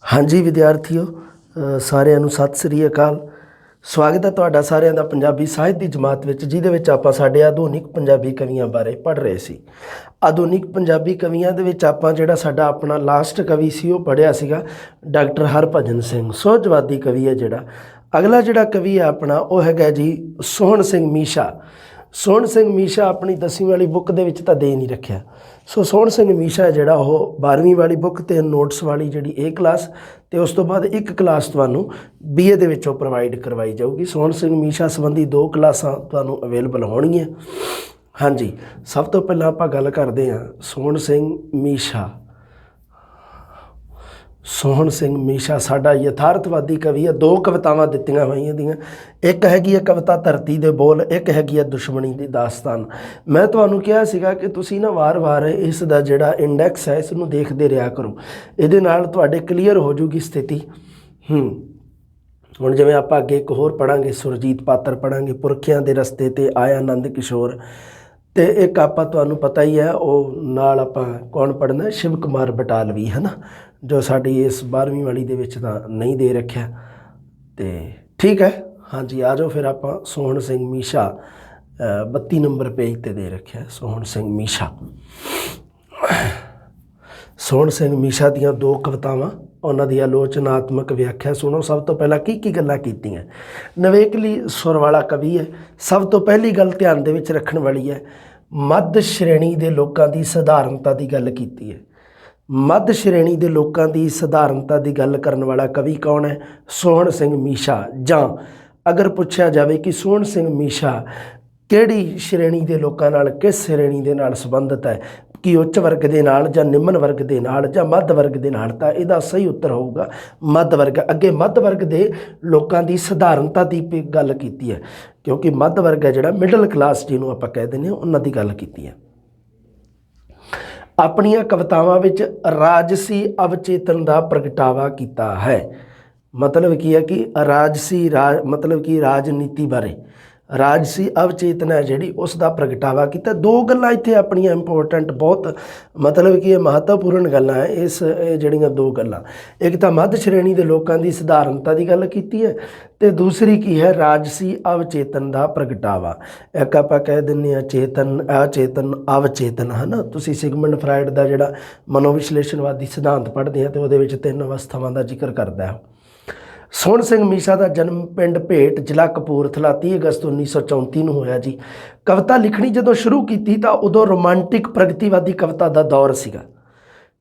हाँ जी विद्यार्थियों, सारिਆਂ ਨੂੰ ਸਤਿ ਸ੍ਰੀ ਅਕਾਲ। ਸਵਾਗਤ ਹੈ ਤੁਹਾਡਾ ਸਾਰਿਆਂ ਦਾ ਪੰਜਾਬੀ ਸਾਹਿਤ ਦੀ ਜਮਾਤ ਵਿੱਚ, ਜਿਹਦੇ ਵਿੱਚ ਆਪਾਂ ਸਾਡੇ ਆਧੁਨਿਕ ਪੰਜਾਬੀ ਕਵੀਆਂ ਬਾਰੇ ਪੜ੍ਹ ਰਹੇ ਸੀ। ਆਧੁਨਿਕ ਪੰਜਾਬੀ ਕਵੀਆਂ ਦੇ ਵਿੱਚ ਆਪਾਂ ਜਿਹੜਾ ਸਾਡਾ ਆਪਣਾ ਲਾਸਟ ਕਵੀ ਸੀ ਉਹ ਪੜ੍ਹਿਆ ਸੀਗਾ ਡਾਕਟਰ ਹਰਭਜਨ ਸਿੰਘ, ਸੁਹਜਵਾਦੀ ਕਵੀ ਹੈ ਜਿਹੜਾ। ਅਗਲਾ ਜਿਹੜਾ ਕਵੀ ਹੈ ਆਪਣਾ ਉਹ ਹੈਗਾ ਜੀ ਸੋਹਣ ਸਿੰਘ ਮੀਸ਼ਾ। ਸੋਹਣ ਸਿੰਘ ਮੀਸ਼ਾ ਆਪਣੀ 10ਵੀਂ ਵਾਲੀ ਬੁੱਕ ਦੇ ਵਿੱਚ ਤਾਂ ਦੇ ਨਹੀਂ ਰੱਖਿਆ। ਸੋ ਸੋਹਣ ਸਿੰਘ ਮੀਸ਼ਾ ਜਿਹੜਾ ਉਹ 12ਵੀਂ ਵਾਲੀ ਬੁੱਕ ਅਤੇ ਨੋਟਸ ਵਾਲੀ ਜਿਹੜੀ ਇਹ ਕਲਾਸ ਅਤੇ ਉਸ ਤੋਂ ਬਾਅਦ ਇੱਕ ਕਲਾਸ ਤੁਹਾਨੂੰ BA ਦੇ ਵਿੱਚੋਂ ਪ੍ਰੋਵਾਈਡ ਕਰਵਾਈ ਜਾਊਗੀ। ਸੋਹਣ ਸਿੰਘ ਮੀਸ਼ਾ ਸੰਬੰਧੀ 2 ਕਲਾਸਾਂ ਤੁਹਾਨੂੰ ਅਵੇਲੇਬਲ ਹੋਣਗੀਆਂ। ਹਾਂਜੀ, ਸਭ ਤੋਂ ਪਹਿਲਾਂ ਆਪਾਂ ਗੱਲ ਕਰਦੇ ਹਾਂ ਸੋਹਣ ਸਿੰਘ ਮੀਸ਼ਾ। ਸੋਹਣ ਸਿੰਘ ਮੀਸ਼ਾ ਸਾਡਾ ਯਥਾਰਥਵਾਦੀ ਕਵੀ ਹੈ। 2 ਕਵਿਤਾਵਾਂ ਦਿੱਤੀਆਂ ਹੋਈਆਂ ਦੀਆਂ, ਇੱਕ ਹੈਗੀ ਹੈ ਕਵਿਤਾ ਧਰਤੀ ਦੇ ਬੋਲ, ਇੱਕ ਹੈਗੀ ਹੈ ਦੁਸ਼ਮਣੀ ਦੀ ਦਾਸਤਾਨ। ਮੈਂ ਤੁਹਾਨੂੰ ਕਿਹਾ ਸੀਗਾ ਕਿ ਤੁਸੀਂ ਨਾ ਵਾਰ-ਵਾਰ ਇਸ ਦਾ ਜਿਹੜਾ ਇੰਡੈਕਸ ਹੈ ਇਸ ਨੂੰ ਦੇਖਦੇ ਰਿਹਾ ਕਰੋ, ਇਹਦੇ ਨਾਲ ਤੁਹਾਡੇ ਕਲੀਅਰ ਹੋ ਜੂਗੀ ਸਥਿਤੀ। ਹੁਣ ਜਿਵੇਂ ਆਪਾਂ ਅੱਗੇ ਇੱਕ ਹੋਰ ਪੜ੍ਹਾਂਗੇ, ਸੁਰਜੀਤ ਪਾਤਰ ਪੜ੍ਹਾਂਗੇ, ਪੁਰਖਿਆਂ ਦੇ ਰਸਤੇ 'ਤੇ ਆਇਆ ਨੰਦ ਕਿਸ਼ੋਰ, ਅਤੇ ਇੱਕ ਆਪਾਂ ਤੁਹਾਨੂੰ ਪਤਾ ਹੀ ਹੈ ਉਹ ਨਾਲ ਆਪਾਂ ਕੌਣ ਪੜ੍ਹਨਾ, ਸ਼ਿਵ ਕੁਮਾਰ ਬਟਾਲਵੀ ਹੈ ਨਾ, ਜੋ ਸਾਡੀ ਇਸ 12ਵੀਂ ਵਾਲੀ ਦੇ ਵਿੱਚ ਤਾਂ ਨਹੀਂ ਦੇ ਰੱਖਿਆ। ਅਤੇ ਠੀਕ ਹੈ, ਹਾਂਜੀ ਆ ਜਾਓ ਫਿਰ ਆਪਾਂ ਸੋਹਣ ਸਿੰਘ ਮੀਸ਼ਾ 32 ਨੰਬਰ ਪੇਜ 'ਤੇ ਦੇ ਰੱਖਿਆ ਸੋਹਣ ਸਿੰਘ ਮੀਸ਼ਾ। ਸੋਹਣ ਸਿੰਘ ਮੀਸ਼ਾ ਦੀਆਂ 2 ਕਵਿਤਾਵਾਂ, ਉਹਨਾਂ ਦੀ ਆਲੋਚਨਾਤਮਕ ਵਿਆਖਿਆ ਸੁਣੋ। ਸਭ ਤੋਂ ਪਹਿਲਾਂ ਕੀ ਗੱਲਾਂ ਕੀਤੀਆਂ। ਨਵੇਕਲੀ ਸੁਰ ਵਾਲਾ ਕਵੀ ਹੈ। ਸਭ ਤੋਂ ਪਹਿਲੀ ਗੱਲ ਧਿਆਨ ਦੇ ਵਿੱਚ ਰੱਖਣ ਵਾਲੀ ਹੈ, ਮੱਧ ਸ਼੍ਰੇਣੀ ਦੇ ਲੋਕਾਂ ਦੀ ਸਧਾਰਨਤਾ ਦੀ ਗੱਲ ਕੀਤੀ ਹੈ। ਮੱਧ ਸ਼੍ਰੇਣੀ ਦੇ ਲੋਕਾਂ ਦੀ ਸਧਾਰਨਤਾ ਦੀ ਗੱਲ ਕਰਨ ਵਾਲਾ ਕਵੀ ਕੌਣ ਹੈ? ਸੋਹਣ ਸਿੰਘ ਮੀਸ਼ਾ। ਜਾਂ ਅਗਰ ਪੁੱਛਿਆ ਜਾਵੇ ਕਿ ਸੋਹਣ ਸਿੰਘ ਮੀਸ਼ਾ ਕਿਹੜੀ ਸ਼੍ਰੇਣੀ ਦੇ ਲੋਕਾਂ ਨਾਲ, ਕਿਸ ਸ਼੍ਰੇਣੀ ਦੇ ਨਾਲ ਸੰਬੰਧਿਤ ਹੈ, ਕਿ ਉੱਚ ਵਰਗ ਦੇ ਨਾਲ ਜਾਂ ਨਿਮਨ ਵਰਗ ਦੇ ਨਾਲ ਜਾਂ ਮੱਧ ਵਰਗ ਦੇ ਨਾਲ, ਤਾਂ ਇਹਦਾ ਸਹੀ ਉੱਤਰ ਹੋਊਗਾ ਮੱਧ ਵਰਗ। ਅੱਗੇ ਮੱਧ ਵਰਗ ਦੇ ਲੋਕਾਂ ਦੀ ਸਧਾਰਨਤਾ ਦੀ ਗੱਲ ਕੀਤੀ ਹੈ, ਕਿਉਂਕਿ ਮੱਧ ਵਰਗ ਹੈ ਜਿਹੜਾ ਮਿਡਲ ਕਲਾਸ ਜਿਹਨੂੰ ਆਪਾਂ ਕਹਿ ਦਿੰਦੇ ਹਾਂ, ਉਹਨਾਂ ਦੀ ਗੱਲ ਕੀਤੀ ਹੈ। ਆਪਣੀਆਂ ਕਵਿਤਾਵਾਂ ਵਿੱਚ ਰਾਜਸੀ ਅਵਚੇਤਨ ਦਾ ਪ੍ਰਗਟਾਵਾ ਕੀਤਾ ਹੈ। ਮਤਲਬ ਕੀ ਹੈ ਕਿ ਮਤਲਬ ਕਿ ਰਾਜਨੀਤੀ ਬਾਰੇ ਰਾਜਸੀ ਅਵਚੇਤਨ ਹੈ ਜਿਹੜੀ ਉਸ ਦਾ ਪ੍ਰਗਟਾਵਾ ਕੀਤਾ। 2 ਗੱਲਾਂ ਇੱਥੇ ਆਪਣੀਆਂ ਇੰਪੋਰਟੈਂਟ, ਬਹੁਤ ਮਤਲਬ ਕਿ ਇਹ ਮਹੱਤਵਪੂਰਨ ਗੱਲਾਂ ਹੈ ਇਹ ਜਿਹੜੀਆਂ 2 ਗੱਲਾਂ। ਇੱਕ ਤਾਂ ਮੱਧ ਸ਼੍ਰੇਣੀ ਦੇ ਲੋਕਾਂ ਦੀ ਸਧਾਰਨਤਾ ਦੀ ਗੱਲ ਕੀਤੀ ਹੈ, ਅਤੇ ਦੂਸਰੀ ਕੀ ਹੈ, ਰਾਜਸੀ ਅਵਚੇਤਨ ਦਾ ਪ੍ਰਗਟਾਵਾ। ਇੱਕ ਆਪਾਂ ਕਹਿ ਦਿੰਦੇ ਹਾਂ ਚੇਤਨ, ਅਚੇਤਨ, ਅਵਚੇਤਨ ਹੈ ਨਾ। ਤੁਸੀਂ ਸਿਗਮੰਡ ਫਰਾਇਡ ਦਾ ਜਿਹੜਾ ਮਨੋਵਿਸ਼ਲੇਸ਼ਣਵਾਦੀ ਸਿਧਾਂਤ ਪੜ੍ਹਦੇ ਆ ਅਤੇ ਉਹਦੇ ਵਿੱਚ 3 ਅਵਸਥਾਵਾਂ ਦਾ ਜ਼ਿਕਰ ਕਰਦਾ ਹੈ। ਸੋਹਣ ਸਿੰਘ ਮੀਸ਼ਾ ਦਾ ਜਨਮ ਪਿੰਡ ਭੇਟ, ਜ਼ਿਲ੍ਹਾ ਕਪੂਰਥਲਾ 30 ਅਗਸਤ 1934 ਨੂੰ ਹੋਇਆ ਜੀ। ਕਵਿਤਾ ਲਿਖਣੀ ਜਦੋਂ ਸ਼ੁਰੂ ਕੀਤੀ ਤਾਂ ਉਦੋਂ ਰੋਮਾਂਟਿਕ ਪ੍ਰਗਤੀਵਾਦੀ ਕਵਿਤਾ ਦਾ ਦੌਰ ਸੀਗਾ।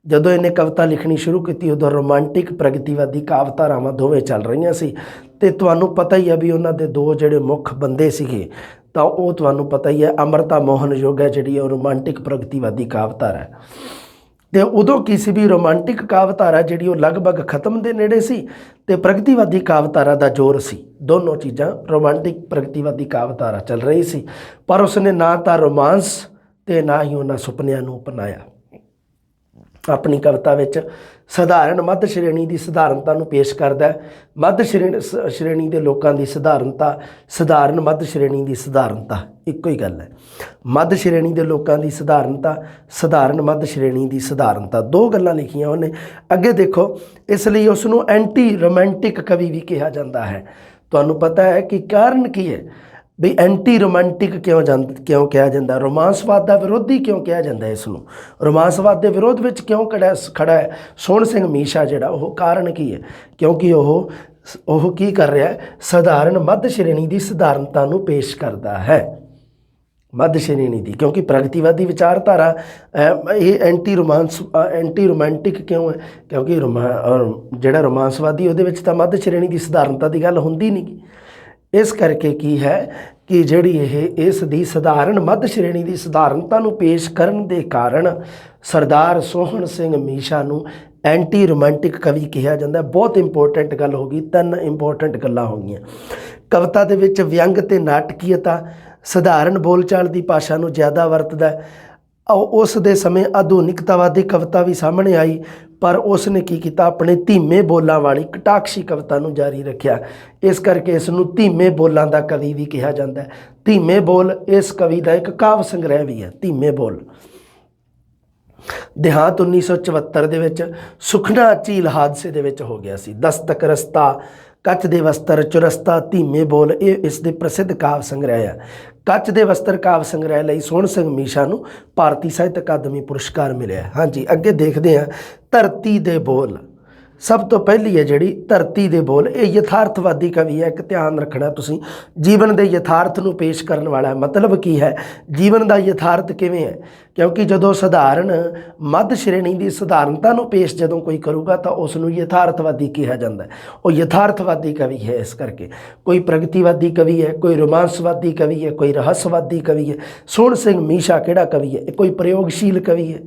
ਜਦੋਂ ਇਹਨੇ ਕਵਿਤਾ ਲਿਖਣੀ ਸ਼ੁਰੂ ਕੀਤੀ ਉਦੋਂ ਰੋਮਾਂਟਿਕ ਪ੍ਰਗਤੀਵਾਦੀ ਕਾਵਿਧਾਰਾਵਾਂ ਦੋਵੇਂ ਚੱਲ ਰਹੀਆਂ ਸੀ। ਅਤੇ ਤੁਹਾਨੂੰ ਪਤਾ ਹੀ ਹੈ ਵੀ ਉਹਨਾਂ ਦੇ 2 ਜਿਹੜੇ ਮੁੱਖ ਬੰਦੇ ਸੀਗੇ, ਤਾਂ ਉਹ ਤੁਹਾਨੂੰ ਪਤਾ ਹੀ ਹੈ ਅੰਮ੍ਰਿਤਾ ਮੋਹਨ ਯੁੱਗ ਹੈ ਜਿਹੜੀ ਉਹ ਰੋਮਾਂਟਿਕ ਪ੍ਰਗਤੀਵਾਦੀ ਕਾਵਿਧਾਰਾ ਹੈ। ਅਤੇ ਉਦੋਂ ਕੀ ਸੀ ਵੀ ਰੋਮਾਂਟਿਕ ਕਾਵਿਧਾਰਾ ਜਿਹੜੀ ਉਹ ਲਗਭਗ ਖਤਮ ਦੇ ਨੇੜੇ ਸੀ, ਅਤੇ ਪ੍ਰਗਤੀਵਾਦੀ ਕਾਵਿਧਾਰਾ ਦਾ ਜ਼ੋਰ ਸੀ। ਦੋਨੋਂ ਚੀਜ਼ਾਂ, ਰੋਮਾਂਟਿਕ ਪ੍ਰਗਤੀਵਾਦੀ ਕਾਵਿਧਾਰਾ ਚੱਲ ਰਹੀ ਸੀ, ਪਰ ਉਸਨੇ ਨਾ ਤਾਂ ਰੋਮਾਂਸ ਅਤੇ ਨਾ ਹੀ ਉਹਨਾਂ ਸੁਪਨਿਆਂ ਨੂੰ ਅਪਣਾਇਆ। ਆਪਣੀ ਕਵਿਤਾ ਵਿੱਚ ਸਧਾਰਨ ਮੱਧ ਸ਼੍ਰੇਣੀ ਦੀ ਸਧਾਰਨਤਾ ਨੂੰ ਪੇਸ਼ ਕਰਦਾ ਹੈ। ਮੱਧ ਸ਼੍ਰੇਣੀ ਦੇ ਲੋਕਾਂ ਦੀ ਸਧਾਰਨਤਾ, ਸਧਾਰਨ ਮੱਧ ਸ਼੍ਰੇਣੀ ਦੀ ਸਧਾਰਨਤਾ ਇੱਕੋ ਹੀ ਗੱਲ ਹੈ। ਮੱਧ ਸ਼੍ਰੇਣੀ ਦੇ ਲੋਕਾਂ ਦੀ ਸਧਾਰਨਤਾ, ਸਧਾਰਨ ਮੱਧ ਸ਼੍ਰੇਣੀ ਦੀ ਸਧਾਰਨਤਾ, 2 ਗੱਲਾਂ ਲਿਖੀਆਂ ਉਹਨੇ। ਅੱਗੇ ਦੇਖੋ, ਇਸ ਲਈ ਉਸ ਨੂੰ ਐਂਟੀ ਰੋਮਾਂਟਿਕ ਕਵੀ ਵੀ ਕਿਹਾ ਜਾਂਦਾ ਹੈ। ਤੁਹਾਨੂੰ ਪਤਾ ਹੈ ਕਿ ਕਾਰਨ ਕੀ ਹੈ ਵੀ ਐਂਟੀ ਰੋਮਾਂਟਿਕ ਕਿਉਂ ਕਿਹਾ ਜਾਂਦਾ, ਰੋਮਾਂਸਵਾਦ ਦਾ ਵਿਰੋਧੀ ਕਿਉਂ ਕਿਹਾ ਜਾਂਦਾ ਇਸ ਨੂੰ, ਰੋਮਾਂਸਵਾਦ ਦੇ ਵਿਰੋਧ ਵਿੱਚ ਕਿਉਂ ਖੜਾ ਹੈ ਸੋਹਣ ਸਿੰਘ ਮੀਸ਼ਾ ਜਿਹੜਾ, ਉਹ ਕਾਰਨ ਕੀ ਹੈ? ਕਿਉਂਕਿ ਉਹ ਕੀ ਕਰ ਰਿਹਾ ਹੈ, ਸਧਾਰਨ ਮੱਧ ਸ਼੍ਰੇਣੀ ਦੀ ਸਧਾਰਨਤਾ ਨੂੰ ਪੇਸ਼ ਕਰਦਾ ਹੈ। ਮੱਧ ਸ਼੍ਰੇਣੀ ਦੀ, ਕਿਉਂਕਿ ਪ੍ਰਗਤੀਵਾਦੀ ਵਿਚਾਰਧਾਰਾ ਇਹ ਐਂਟੀ ਰੋਮਾਂਟਿਕ ਕਿਉਂ ਹੈ? ਕਿਉਂਕਿ ਜਿਹੜਾ ਰੋਮਾਂਸਵਾਦੀ ਉਹਦੇ ਵਿੱਚ ਤਾਂ ਮੱਧ ਸ਼੍ਰੇਣੀ ਦੀ ਸਧਾਰਨਤਾ ਦੀ ਗੱਲ ਹੁੰਦੀ ਨਹੀਂ। ਇਸ ਕਰਕੇ ਕੀ ਹੈ ਕਿ ਜਿਹੜੀ ਇਸ ਦੀ ਸਧਾਰਨ ਮੱਧ ਸ਼੍ਰੇਣੀ ਦੀ ਸਧਾਰਨਤਾ ਨੂੰ ਪੇਸ਼ ਕਰਨ ਦੇ ਕਾਰਨ ਸਰਦਾਰ ਸੋਹਣ ਸਿੰਘ ਮੀਸ਼ਾ ਨੂੰ ਐਂਟੀ ਰੋਮਾਂਟਿਕ ਕਵੀ ਕਿਹਾ ਜਾਂਦਾ। ਬਹੁਤ ਇੰਪੋਰਟੈਂਟ ਗੱਲ ਹੋ ਗਈ, 3 ਇੰਪੋਰਟੈਂਟ ਗੱਲਾਂ ਹੋ ਗਈਆਂ। ਕਵਿਤਾ ਦੇ ਵਿੱਚ ਵਿਅੰਗ ਅਤੇ ਨਾਟਕੀਅਤਾ, ਸਧਾਰਨ ਬੋਲਚਾਲ ਦੀ ਭਾਸ਼ਾ ਨੂੰ ਜ਼ਿਆਦਾ ਵਰਤਦਾ। ਉਸ ਦੇ ਸਮੇਂ ਆਧੁਨਿਕਤਾਵਾਦੀ ਕਵਿਤਾ ਵੀ ਸਾਹਮਣੇ ਆਈ, ਪਰ ਉਸ ਨੇ ਕੀ ਕੀਤਾ, ਆਪਣੇ ਧੀਮੇ ਬੋਲਾਂ ਵਾਲੀ ਕਟਾਕਸ਼ੀ ਕਵਿਤਾ ਨੂੰ ਜਾਰੀ ਰੱਖਿਆ। ਇਸ ਕਰਕੇ ਇਸ ਨੂੰ ਧੀਮੇ ਬੋਲਾਂ ਦਾ ਕਵੀ ਵੀ ਕਿਹਾ ਜਾਂਦਾ। ਧੀਮੇ ਬੋਲ ਇਸ ਕਵੀ ਦਾ ਇੱਕ ਕਾਵਿ ਸੰਗ੍ਰਹਿ ਵੀ ਹੈ, ਧੀਮੇ ਬੋਲ। ਦੇਹਾਂਤ 1974 ਦੇ ਵਿੱਚ ਸੁਖਨਾ ਝੀਲ ਹਾਦਸੇ ਦੇ ਵਿੱਚ ਹੋ ਗਿਆ ਸੀ। ਦਸਤਕ ਰਸਤਾ, ਕੱਚ ਦੇ ਵਸਤਰ, ਚੁਰਸਤਾ, ਧੀਮੇ ਬੋਲ, ਇਹ ਇਸ ਦੇ ਪ੍ਰਸਿੱਧ ਕਾਵ ਸੰਗ੍ਰਹਿ ਆ। ਕੱਚ ਦੇ ਵਸਤਰ ਕਾਵ ਸੰਗ੍ਰਹਿ ਲਈ ਸੋਹਣ ਸਿੰਘ ਮੀਸ਼ਾ ਨੂੰ ਭਾਰਤੀ ਸਾਹਿਤ ਅਕਾਦਮੀ ਪੁਰਸਕਾਰ ਮਿਲਿਆ। ਹਾਂਜੀ, ਅੱਗੇ ਦੇਖਦੇ ਹਾਂ ਧਰਤੀ ਦੇ ਬੋਲ। ਸਭ ਤੋਂ ਪਹਿਲੀ ਹੈ ਜਿਹੜੀ ਧਰਤੀ ਦੇ ਬੋਲ, ਇਹ ਯਥਾਰਥਵਾਦੀ ਕਵੀ ਹੈ। ਇੱਕ ਧਿਆਨ ਰੱਖਣਾ ਤੁਸੀਂ, ਜੀਵਨ ਦੇ ਯਥਾਰਥ ਨੂੰ ਪੇਸ਼ ਕਰਨ ਵਾਲਾ ਹੈ। ਮਤਲਬ ਕੀ ਹੈ, ਜੀਵਨ ਦਾ ਯਥਾਰਥ ਕਿਵੇਂ ਹੈ, ਕਿਉਂਕਿ ਜਦੋਂ ਸਧਾਰਨ ਮੱਧ ਸ਼੍ਰੇਣੀ ਦੀ ਸਧਾਰਨਤਾ ਨੂੰ ਪੇਸ਼ ਜਦੋਂ ਕੋਈ ਕਰੂਗਾ ਤਾਂ ਉਸ ਨੂੰ ਯਥਾਰਥਵਾਦੀ ਕਿਹਾ ਜਾਂਦਾ ਹੈ। ਉਹ ਯਥਾਰਥਵਾਦੀ ਕਵੀ ਹੈ। ਇਸ ਕਰਕੇ ਕੋਈ ਪ੍ਰਗਤੀਵਾਦੀ ਕਵੀ ਹੈ, ਕੋਈ ਰੋਮਾਂਸਵਾਦੀ ਕਵੀ ਹੈ, ਕੋਈ ਰਹੱਸਵਾਦੀ ਕਵੀ ਹੈ। ਸੋਹਣ ਸਿੰਘ ਮੀਸ਼ਾ ਕਿਹੜਾ ਕਵੀ ਹੈ, ਕੋਈ ਪ੍ਰਯੋਗਸ਼ੀਲ ਕਵੀ ਹੈ,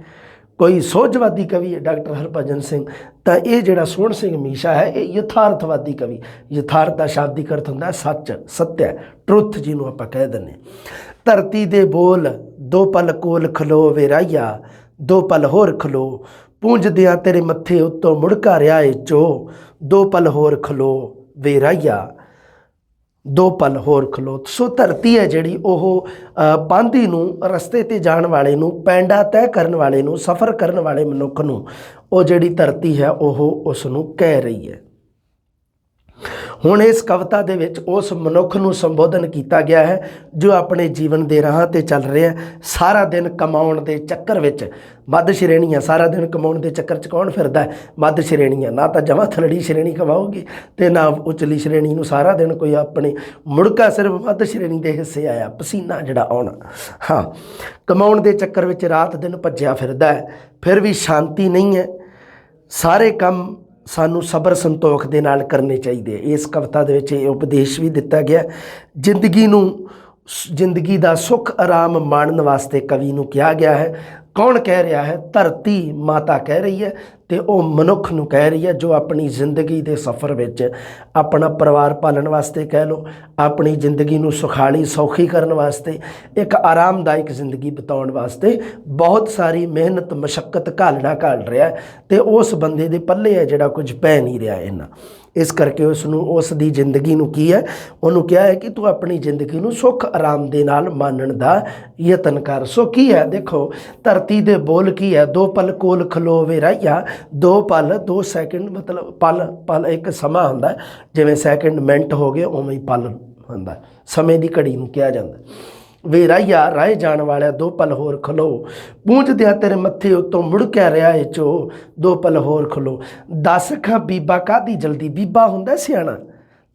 ਕੋਈ ਸੋਝਵਾਦੀ ਕਵੀ ਹੈ ਡਾਕਟਰ ਹਰਭਜਨ ਸਿੰਘ। ਤਾਂ ਇਹ ਜਿਹੜਾ ਸੋਹਣ ਸਿੰਘ ਮੀਸ਼ਾ ਹੈ ਇਹ ਯਥਾਰਥਵਾਦੀ ਕਵੀ। ਯਥਾਰਥ ਦਾ ਸ਼ਾਬਦਿਕ ਅਰਥ ਹੁੰਦਾ ਸੱਚ, ਸੱਤਿਆ, ਟਰੁੱਥ ਜਿਹਨੂੰ ਆਪਾਂ ਕਹਿ ਦਿੰਦੇ। ਧਰਤੀ ਦੇ ਬੋਲ, ਦੋ ਪਲ ਕੋਲ ਖਲੋ ਵੇ ਰਾਹੀਆ, ਦੋ ਪਲ ਹੋਰ ਖਲੋ, ਪੂੰਝਦਿਆਂ ਤੇਰੇ ਮੱਥੇ ਉੱਤੋਂ ਮੁੜਕਾ ਰਿਹਾ ਏ ਚੋ, ਦੋ ਪਲ ਹੋਰ ਖਲੋ ਵੇ ਰਾਹੀਆ, ਦੋ ਪਲ ਹੋਰ ਖਲੋ। ਸੋ ਧਰਤੀ ਹੈ ਜਿਹੜੀ ਉਹ ਪਾਂਧੀ ਨੂੰ, ਰਸਤੇ 'ਤੇ ਜਾਣ ਵਾਲੇ ਨੂੰ, ਪੈਂਡਾ ਤੈਅ ਕਰਨ ਵਾਲੇ ਨੂੰ, ਸਫ਼ਰ ਕਰਨ ਵਾਲੇ ਮਨੁੱਖ ਨੂੰ, ਉਹ ਜਿਹੜੀ ਧਰਤੀ ਹੈ ਉਹ ਉਸ ਨੂੰ ਕਹਿ ਰਹੀ ਹੈ। ਹੁਣ ਇਸ ਕਵਿਤਾ ਦੇ ਵਿੱਚ ਉਸ ਮਨੁੱਖ ਨੂੰ ਸੰਬੋਧਨ ਕੀਤਾ ਗਿਆ ਹੈ ਜੋ ਆਪਣੇ ਜੀਵਨ ਦੇ ਰਾਹ 'ਤੇ ਚੱਲ ਰਿਹਾ, ਸਾਰਾ ਦਿਨ ਕਮਾਉਣ ਦੇ ਚੱਕਰ ਵਿੱਚ। ਮੱਧ ਸ਼੍ਰੇਣੀਆਂ ਸਾਰਾ ਦਿਨ ਕਮਾਉਣ ਦੇ ਚੱਕਰ 'ਚ ਕੌਣ ਫਿਰਦਾ ਹੈ? ਮੱਧ ਸ਼੍ਰੇਣੀਆਂ। ਨਾ ਤਾਂ ਜਮਾਂ ਥਲੜੀ ਸ਼੍ਰੇਣੀ ਕਮਾਊਗੀ ਅਤੇ ਨਾ ਉਚਲੀ ਸ਼੍ਰੇਣੀ ਨੂੰ ਸਾਰਾ ਦਿਨ ਕੋਈ ਆਪਣੇ ਮੁੜਕਾ, ਸਿਰਫ ਮੱਧ ਸ਼੍ਰੇਣੀ ਦੇ ਹਿੱਸੇ ਆਇਆ, ਪਸੀਨਾ ਜਿਹੜਾ ਆਉਣਾ। ਹਾਂ, ਕਮਾਉਣ ਦੇ ਚੱਕਰ ਵਿੱਚ ਰਾਤ ਦਿਨ ਭੱਜਿਆ ਫਿਰਦਾ ਹੈ, ਫਿਰ ਵੀ ਸ਼ਾਂਤੀ ਨਹੀਂ ਹੈ। ਸਾਰੇ ਕੰਮ ਸਾਨੂੰ ਸਬਰ ਸੰਤੋਖ ਦੇ ਨਾਲ ਕਰਨੇ ਚਾਹੀਦੇ। ਇਸ ਕਵਿਤਾ ਦੇ ਵਿੱਚ ਇਹ ਉਪਦੇਸ਼ ਵੀ ਦਿੱਤਾ ਗਿਆ। ਜ਼ਿੰਦਗੀ ਦਾ ਸੁੱਖ ਆਰਾਮ ਮਾਣਨ ਵਾਸਤੇ ਕਵੀ ਨੂੰ ਕਿਹਾ ਗਿਆ ਹੈ। ਕੌਣ ਕਹਿ ਰਿਹਾ ਹੈ? ਧਰਤੀ ਮਾਤਾ ਕਹਿ ਰਹੀ ਹੈ ਅਤੇ ਉਹ ਮਨੁੱਖ ਨੂੰ ਕਹਿ ਰਹੀ ਹੈ ਜੋ ਆਪਣੀ ਜ਼ਿੰਦਗੀ ਦੇ ਸਫ਼ਰ ਵਿੱਚ ਆਪਣਾ ਪਰਿਵਾਰ ਪਾਲਣ ਵਾਸਤੇ ਕਹਿ ਲਓ, ਆਪਣੀ ਜ਼ਿੰਦਗੀ ਨੂੰ ਸੁਖਾਲੀ ਸੌਖੀ ਕਰਨ ਵਾਸਤੇ, ਇੱਕ ਆਰਾਮਦਾਇਕ ਜ਼ਿੰਦਗੀ ਬਿਤਾਉਣ ਵਾਸਤੇ ਬਹੁਤ ਸਾਰੀ ਮਿਹਨਤ ਮਸ਼ੱਕਤ ਘਾਲਣਾ ਘਾਲ ਰਿਹਾ ਅਤੇ ਉਸ ਬੰਦੇ ਦੇ ਪੱਲੇ ਹੈ ਜਿਹੜਾ ਕੁਝ ਪੈ ਨਹੀਂ ਰਿਹਾ ਇੰਨਾ। ਇਸ ਕਰਕੇ ਉਸ ਨੂੰ, ਉਸ ਦੀ ਜ਼ਿੰਦਗੀ ਨੂੰ ਕੀ ਹੈ, ਉਹਨੂੰ ਕਿਹਾ ਹੈ ਕਿ ਤੂੰ ਆਪਣੀ ਜ਼ਿੰਦਗੀ ਨੂੰ ਸੁੱਖ ਆਰਾਮ ਦੇ ਨਾਲ ਮਾਣਨ ਦਾ ਯਤਨ ਕਰ। ਸੋ ਕੀ ਹੈ ਦੇਖੋ, ਧਰਤੀ ਦੇ ਬੋਲ ਕੀ ਹੈ? ਦੋ ਪਲ ਕੋਲ ਖਲੋ ਵੇ ਰਾਹੀਆ, ਦੋ ਪਲ, 2 ਸੈਕਿੰਡ, ਮਤਲਬ ਪਲ ਇੱਕ ਸਮਾਂ ਹੁੰਦਾ, ਜਿਵੇਂ ਸੈਕਿੰਡ ਮਿੰਟ ਹੋ ਗਏ ਉਵੇਂ ਹੀ ਪਲ ਹੁੰਦਾ, ਸਮੇਂ ਦੀ ਘੜੀ ਨੂੰ ਕਿਹਾ ਜਾਂਦਾ। ਵੇ ਰਾਹੀਆ, ਰਾਹ ਜਾਣ ਵਾਲਿਆ, ਦੋ ਪਲ ਹੋਰ ਖਲੋ, ਪੂੰਝਦਿਆਂ ਤੇਰੇ ਮੱਥੇ ਉੱਤੋਂ ਮੁੜਕਿਆ ਰਿਹਾ ਏ ਚੋ, ਦੋ ਪਲ ਹੋਰ ਖਲੋ। ਦੱਸ ਖਾਂ ਬੀਬਾ ਕਾਹਦੀ ਜਲਦੀ, ਬੀਬਾ ਹੁੰਦਾ ਸਿਆਣਾ।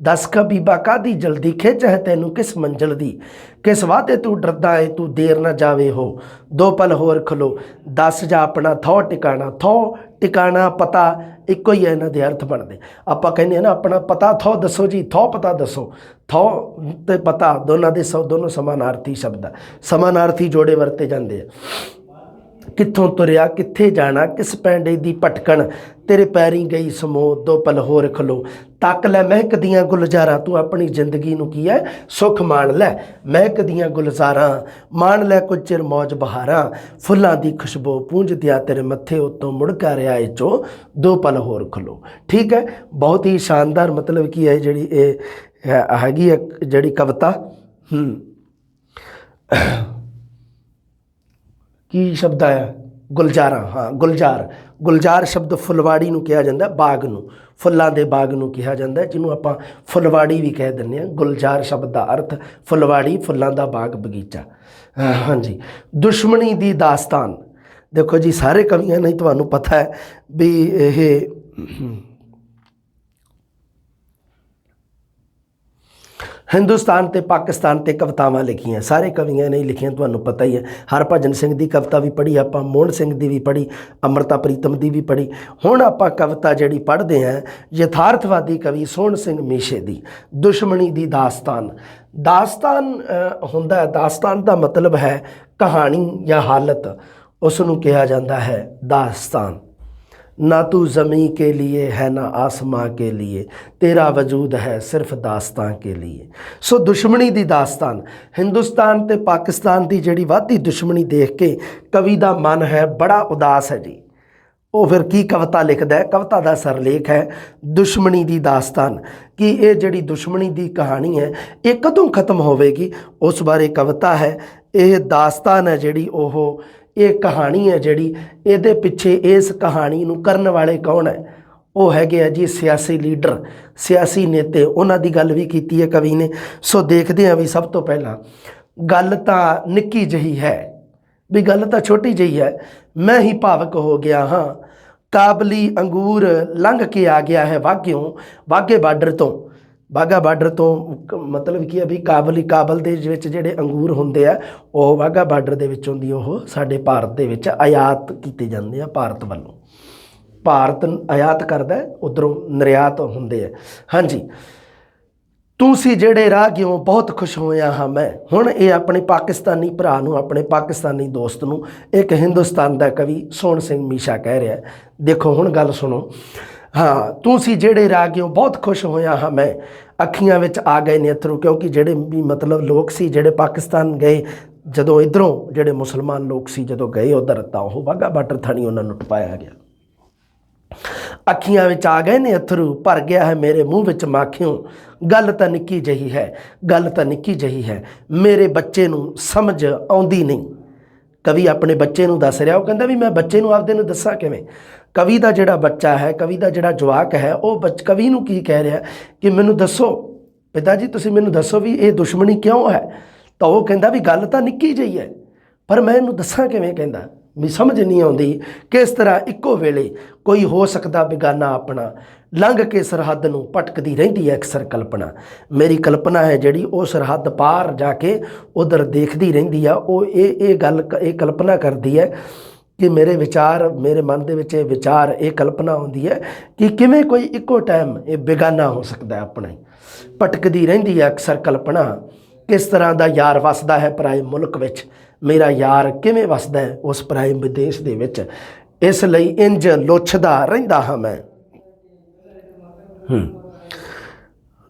ਦੱਸ ਖਾਂ ਬੀਬਾ ਕਾਹਦੀ ਜਲਦੀ, ਖਿੱਚ ਹੈ ਤੈਨੂੰ ਕਿਸ ਮੰਜ਼ਿਲ ਦੀ, ਕਿਸ ਵਾਅਦੇ ਤੂੰ ਡਰਦਾ ਏ ਤੂੰ ਦੇਰ ਨਾ ਜਾਵੇ ਹੋ, ਦੋ ਪਲ ਹੋਰ ਖਲੋ। ਦੱਸ ਜਾ ਆਪਣਾ ਥੌ ਟਿਕਾਣਾ, ਥੌ ਟਿਕਾਣਾ ਪਤਾ ਇੱਕੋ ਹੀ ਹੈ, ਇਹਨਾਂ ਦੇ ਅਰਥ ਬਣਦੇ। ਆਪਾਂ ਕਹਿੰਦੇ ਹਾਂ ਨਾ ਆਪਣਾ ਪਤਾ ਥੌ ਦੱਸੋ ਜੀ, ਥੌ ਪਤਾ ਦੱਸੋ। ਥੌ ਅਤੇ ਪਤਾ ਦੋਨਾਂ ਦੇ ਦੋਨੋਂ ਸਮਾਨਾਰਥੀ ਸ਼ਬਦ ਆ, ਸਮਾਨਾਰਥੀ ਜੋੜੇ ਵਰਤੇ ਜਾਂਦੇ ਆ। ਕਿੱਥੋਂ ਤੁਰਿਆ ਕਿੱਥੇ ਜਾਣਾ, ਕਿਸ ਪੈਂਡੇ ਦੀ ਭਟਕਣ, ਤੇਰੇ ਪੈਰੀਂ ਗਈ ਸਮੋ, ਦੋ ਪਲ ਹੋਰ ਖਲੋ। ਤੱਕ ਲੈ ਮਹਿਕਦੀਆਂ ਗੁਲਜ਼ਾਰਾਂ, ਤੂੰ ਆਪਣੀ ਜ਼ਿੰਦਗੀ ਨੂੰ ਕੀ ਹੈ ਸੁੱਖ ਮਾਣ ਲੈ, ਮਹਿਕਦੀਆਂ ਗੁਲਜ਼ਾਰਾਂ, ਮਾਣ ਲੈ ਕੁਝ ਚਿਰ ਮੌਜ ਬਹਾਰਾਂ, ਫੁੱਲਾਂ ਦੀ ਖੁਸ਼ਬੂ ਪੂੰਝਦਿਆਂ ਤੇਰੇ ਮੱਥੇ ਉੱਤੋਂ ਮੁੜਕਾ ਰਿਹਾ ਏ ਚੋ, ਦੋ ਪਲ ਹੋਰ ਖਲੋ। ਠੀਕ ਹੈ, ਬਹੁਤ ਹੀ ਸ਼ਾਨਦਾਰ ਮਤਲਬ ਕੀ ਹੈ ਜਿਹੜੀ ਇਹ ਹੈਗੀ ਹੈ ਜਿਹੜੀ ਕਵਿਤਾ। ਕੀ ਸ਼ਬਦ ਆਇਆ? ਗੁਲਜ਼ਾਰਾਂ। ਹਾਂ, ਗੁਲਜ਼ਾਰ। ਗੁਲਜ਼ਾਰ ਸ਼ਬਦ ਫੁਲਵਾੜੀ ਨੂੰ ਕਿਹਾ ਜਾਂਦਾ, ਬਾਗ ਨੂੰ, ਫੁੱਲਾਂ ਦੇ ਬਾਗ ਨੂੰ ਕਿਹਾ ਜਾਂਦਾ, ਜਿਹਨੂੰ ਆਪਾਂ ਫੁਲਵਾੜੀ ਵੀ ਕਹਿ ਦਿੰਦੇ ਹਾਂ। ਗੁਲਜ਼ਾਰ ਸ਼ਬਦ ਦਾ ਅਰਥ ਫੁਲਵਾੜੀ, ਫੁੱਲਾਂ ਦਾ ਬਾਗ, ਬਗੀਚਾ। ਹਾਂਜੀ, ਦੁਸ਼ਮਣੀ ਦੀ ਦਾਸਤਾਨ। ਦੇਖੋ ਜੀ, ਸਾਰੇ ਕਵੀਆਂ ਨਹੀਂ, ਤੁਹਾਨੂੰ ਪਤਾ ਹੈ ਵੀ ਇਹ ਹਿੰਦੁਸਤਾਨ ਅਤੇ ਪਾਕਿਸਤਾਨ 'ਤੇ ਕਵਿਤਾਵਾਂ ਲਿਖੀਆਂ, ਸਾਰੇ ਕਵੀਆਂ ਨੇ ਲਿਖੀਆਂ, ਤੁਹਾਨੂੰ ਪਤਾ ਹੀ ਹੈ। ਹਰਭਜਨ ਸਿੰਘ ਦੀ ਕਵਿਤਾ ਵੀ ਪੜ੍ਹੀ ਆਪਾਂ, ਮੋਹਨ ਸਿੰਘ ਦੀ ਵੀ ਪੜ੍ਹੀ, ਅੰਮ੍ਰਿਤਾ ਪ੍ਰੀਤਮ ਦੀ ਵੀ ਪੜ੍ਹੀ। ਹੁਣ ਆਪਾਂ ਕਵਿਤਾ ਜਿਹੜੀ ਪੜ੍ਹਦੇ ਹਾਂ ਯਥਾਰਥਵਾਦੀ ਕਵੀ ਸੋਹਣ ਸਿੰਘ ਮੀਸ਼ੇ ਦੀ, ਦੁਸ਼ਮਣੀ ਦੀ ਦਾਸਤਾਨ। ਦਾਸਤਾਨ ਹੁੰਦਾ, ਦਾਸਤਾਨ ਦਾ ਮਤਲਬ ਹੈ ਕਹਾਣੀ ਜਾਂ ਹਾਲਤ, ਉਸ ਨੂੰ ਕਿਹਾ ਜਾਂਦਾ ਹੈ ਦਾਸਤਾਨ। ना तू ज़मीं के लिए है ना आसमां के लिए, तेरा वजूद है सिर्फ दास्तां के लिए। सो दुश्मनी दी दास्तान, हिंदुस्तान ते पाकिस्तान की जिहड़ी वाधी दुश्मनी देख के कवि का मन है बड़ा उदास है जी। वो फिर की कविता लिखता है? कविता का सरलेख है दुश्मनी दी दास्तान, कि ये जिहड़ी दुश्मनी दी कहानी है ये कदों खत्म होवेगी, उस बारे कविता है। ये दास्तान है जिहड़ी ओह ਇਹ ਕਹਾਣੀ ਹੈ ਜਿਹੜੀ, ਇਹਦੇ ਪਿੱਛੇ ਇਸ ਕਹਾਣੀ ਨੂੰ ਕਰਨ ਵਾਲੇ ਕੌਣ ਹੈ? ਉਹ ਹੈਗੇ ਆ ਜੀ ਸਿਆਸੀ ਲੀਡਰ, ਸਿਆਸੀ ਨੇਤੇ, ਉਹਨਾਂ ਦੀ ਗੱਲ ਵੀ ਕੀਤੀ ਹੈ ਕਵੀ ਨੇ। ਸੋ ਦੇਖਦੇ ਹਾਂ ਵੀ ਸਭ ਤੋਂ ਪਹਿਲਾਂ ਗੱਲ ਤਾਂ ਨਿੱਕੀ ਜਿਹੀ ਹੈ, ਵੀ ਗੱਲ ਤਾਂ ਛੋਟੀ ਜਿਹੀ ਹੈ। ਮੈਂ ਹੀ ਭਾਵਕ ਹੋ ਗਿਆ ਹਾਂ, ਕਾਬਲੀ ਅੰਗੂਰ ਲੰਘ ਕੇ ਆ ਗਿਆ ਹੈ ਵਾਘਿਓਂ, ਵਾਘੇ ਬਾਰਡਰ ਤੋਂ। ਵਾਘਾ ਬਾਰਡਰ ਤੋਂ ਮਤਲਬ ਕੀ ਹੈ ਵੀ ਕਾਬਲ ਦੇ ਵਿੱਚ ਜਿਹੜੇ ਅੰਗੂਰ ਹੁੰਦੇ ਆ ਉਹ ਵਾਘਾ ਬਾਰਡਰ ਦੇ ਵਿੱਚੋਂ ਦੀ ਉਹ ਸਾਡੇ ਭਾਰਤ ਦੇ ਵਿੱਚ ਆਯਾਤ ਕੀਤੇ ਜਾਂਦੇ ਆ, ਭਾਰਤ ਵੱਲੋਂ। ਭਾਰਤ ਆਯਾਤ ਕਰਦਾ, ਉੱਧਰੋਂ ਨਿਰਯਾਤ ਹੁੰਦੇ ਆ। ਹਾਂਜੀ, ਤੂੰ ਸੀ ਜਿਹੜੇ ਰਾਹਗੀਓਂ ਬਹੁਤ ਖੁਸ਼ ਹੋਇਆ ਹਾਂ ਮੈਂ। ਹੁਣ ਇਹ ਆਪਣੇ ਪਾਕਿਸਤਾਨੀ ਭਰਾ ਨੂੰ, ਆਪਣੇ ਪਾਕਿਸਤਾਨੀ ਦੋਸਤ ਨੂੰ ਇੱਕ ਹਿੰਦੁਸਤਾਨ ਦਾ ਕਵੀ ਸੋਹਣ ਸਿੰਘ ਮੀਸ਼ਾ ਕਹਿ ਰਿਹਾ। ਦੇਖੋ ਹੁਣ ਗੱਲ ਸੁਣੋ। ਹਾਂ, ਤੂੰ ਸੀ ਜਿਹੜੇ ਰਾਹਗੀਓਂ ਬਹੁਤ ਖੁਸ਼ ਹੋਇਆ ਹਾਂ ਮੈਂ, ਅੱਖੀਆਂ ਵਿੱਚ ਆ ਗਏ ਨੇ ਅਥਰੂ। ਕਿਉਂਕਿ ਜਿਹੜੇ ਵੀ ਮਤਲਬ ਲੋਕ ਸੀ ਜਿਹੜੇ ਪਾਕਿਸਤਾਨ ਗਏ, ਜਦੋਂ ਇੱਧਰੋਂ ਜਿਹੜੇ ਮੁਸਲਮਾਨ ਲੋਕ ਸੀ ਜਦੋਂ ਗਏ ਉੱਧਰ, ਤਾਂ ਉਹ ਵਾਘਾ ਬਾਰਡਰ ਥਾਣੀ ਉਹਨਾਂ ਨੂੰ ਟਪਾਇਆ ਗਿਆ। ਅੱਖੀਆਂ ਵਿੱਚ ਆ ਗਏ ਨੇ ਅਥਰੂ, ਭਰ ਗਿਆ ਹੈ ਮੇਰੇ ਮੂੰਹ ਵਿੱਚ ਮਾਖਿਓਂ। ਗੱਲ ਤਾਂ ਨਿੱਕੀ ਜਿਹੀ ਹੈ, ਗੱਲ ਤਾਂ ਨਿੱਕੀ ਜਿਹੀ ਹੈ, ਮੇਰੇ ਬੱਚੇ ਨੂੰ ਸਮਝ ਆਉਂਦੀ ਨਹੀਂ। ਕਵੀ ਆਪਣੇ ਬੱਚੇ ਨੂੰ ਦੱਸ ਰਿਹਾ। ਉਹ ਕਹਿੰਦਾ ਵੀ ਮੈਂ ਬੱਚੇ ਨੂੰ ਆਪਦੇ ਨੂੰ ਦੱਸਾਂ ਕਿਵੇਂ? ਕਵੀ ਦਾ ਜਿਹੜਾ ਬੱਚਾ ਹੈ, ਕਵੀ ਦਾ ਜਿਹੜਾ ਜਵਾਕ ਹੈ, ਉਹ ਕਵੀ ਨੂੰ ਕੀ ਕਹਿ ਰਿਹਾ ਕਿ ਮੈਨੂੰ ਦੱਸੋ ਪਿਤਾ ਜੀ, ਤੁਸੀਂ ਮੈਨੂੰ ਦੱਸੋ ਵੀ ਇਹ ਦੁਸ਼ਮਣੀ ਕਿਉਂ ਹੈ? ਤਾਂ ਉਹ ਕਹਿੰਦਾ ਵੀ ਗੱਲ ਤਾਂ ਨਿੱਕੀ ਜਿਹੀ ਹੈ, ਪਰ ਮੈਂ ਇਹਨੂੰ ਦੱਸਾਂ ਕਿਵੇਂ? ਕਹਿੰਦਾ ਵੀ ਸਮਝ ਨਹੀਂ ਆਉਂਦੀ ਕਿਸ ਤਰ੍ਹਾਂ ਇੱਕੋ ਵੇਲੇ ਕੋਈ ਹੋ ਸਕਦਾ ਬੇਗਾਨਾ ਆਪਣਾ, ਲੰਘ ਕੇ ਸਰਹੱਦ ਨੂੰ ਭਟਕਦੀ ਰਹਿੰਦੀ ਹੈ ਅਕਸਰ ਕਲਪਨਾ। ਮੇਰੀ ਕਲਪਨਾ ਹੈ ਜਿਹੜੀ ਉਹ ਸਰਹੱਦ ਪਾਰ ਜਾ ਕੇ ਉਧਰ ਦੇਖਦੀ ਰਹਿੰਦੀ ਆ। ਉਹ ਇਹ ਕਲਪਨਾ ਕਰਦੀ ਹੈ ਕਿ ਮੇਰੇ ਵਿਚਾਰ, ਮੇਰੇ ਮਨ ਦੇ ਵਿੱਚ ਇਹ ਵਿਚਾਰ, ਇਹ ਕਲਪਨਾ ਹੁੰਦੀ ਹੈ ਕਿ ਕਿਵੇਂ ਕੋਈ ਇੱਕੋ ਟਾਈਮ ਇਹ ਬੇਗਾਨਾ ਹੋ ਸਕਦਾ ਆਪਣਾ ਹੀ। ਭਟਕਦੀ ਰਹਿੰਦੀ ਹੈ ਅਕਸਰ ਕਲਪਨਾ, ਕਿਸ ਤਰ੍ਹਾਂ ਦਾ ਯਾਰ ਵਸਦਾ ਹੈ ਪਰਾਏ ਮੁਲਕ ਵਿੱਚ, ਮੇਰਾ ਯਾਰ ਕਿਵੇਂ ਵਸਦਾ ਹੈ ਉਸ ਪਰਾਏ ਵਿਦੇਸ਼ ਦੇ ਵਿੱਚ। ਇਸ ਲਈ ਇੰਜ ਲੋਚਦਾ ਰਹਿੰਦਾ ਹਾਂ ਮੈਂ,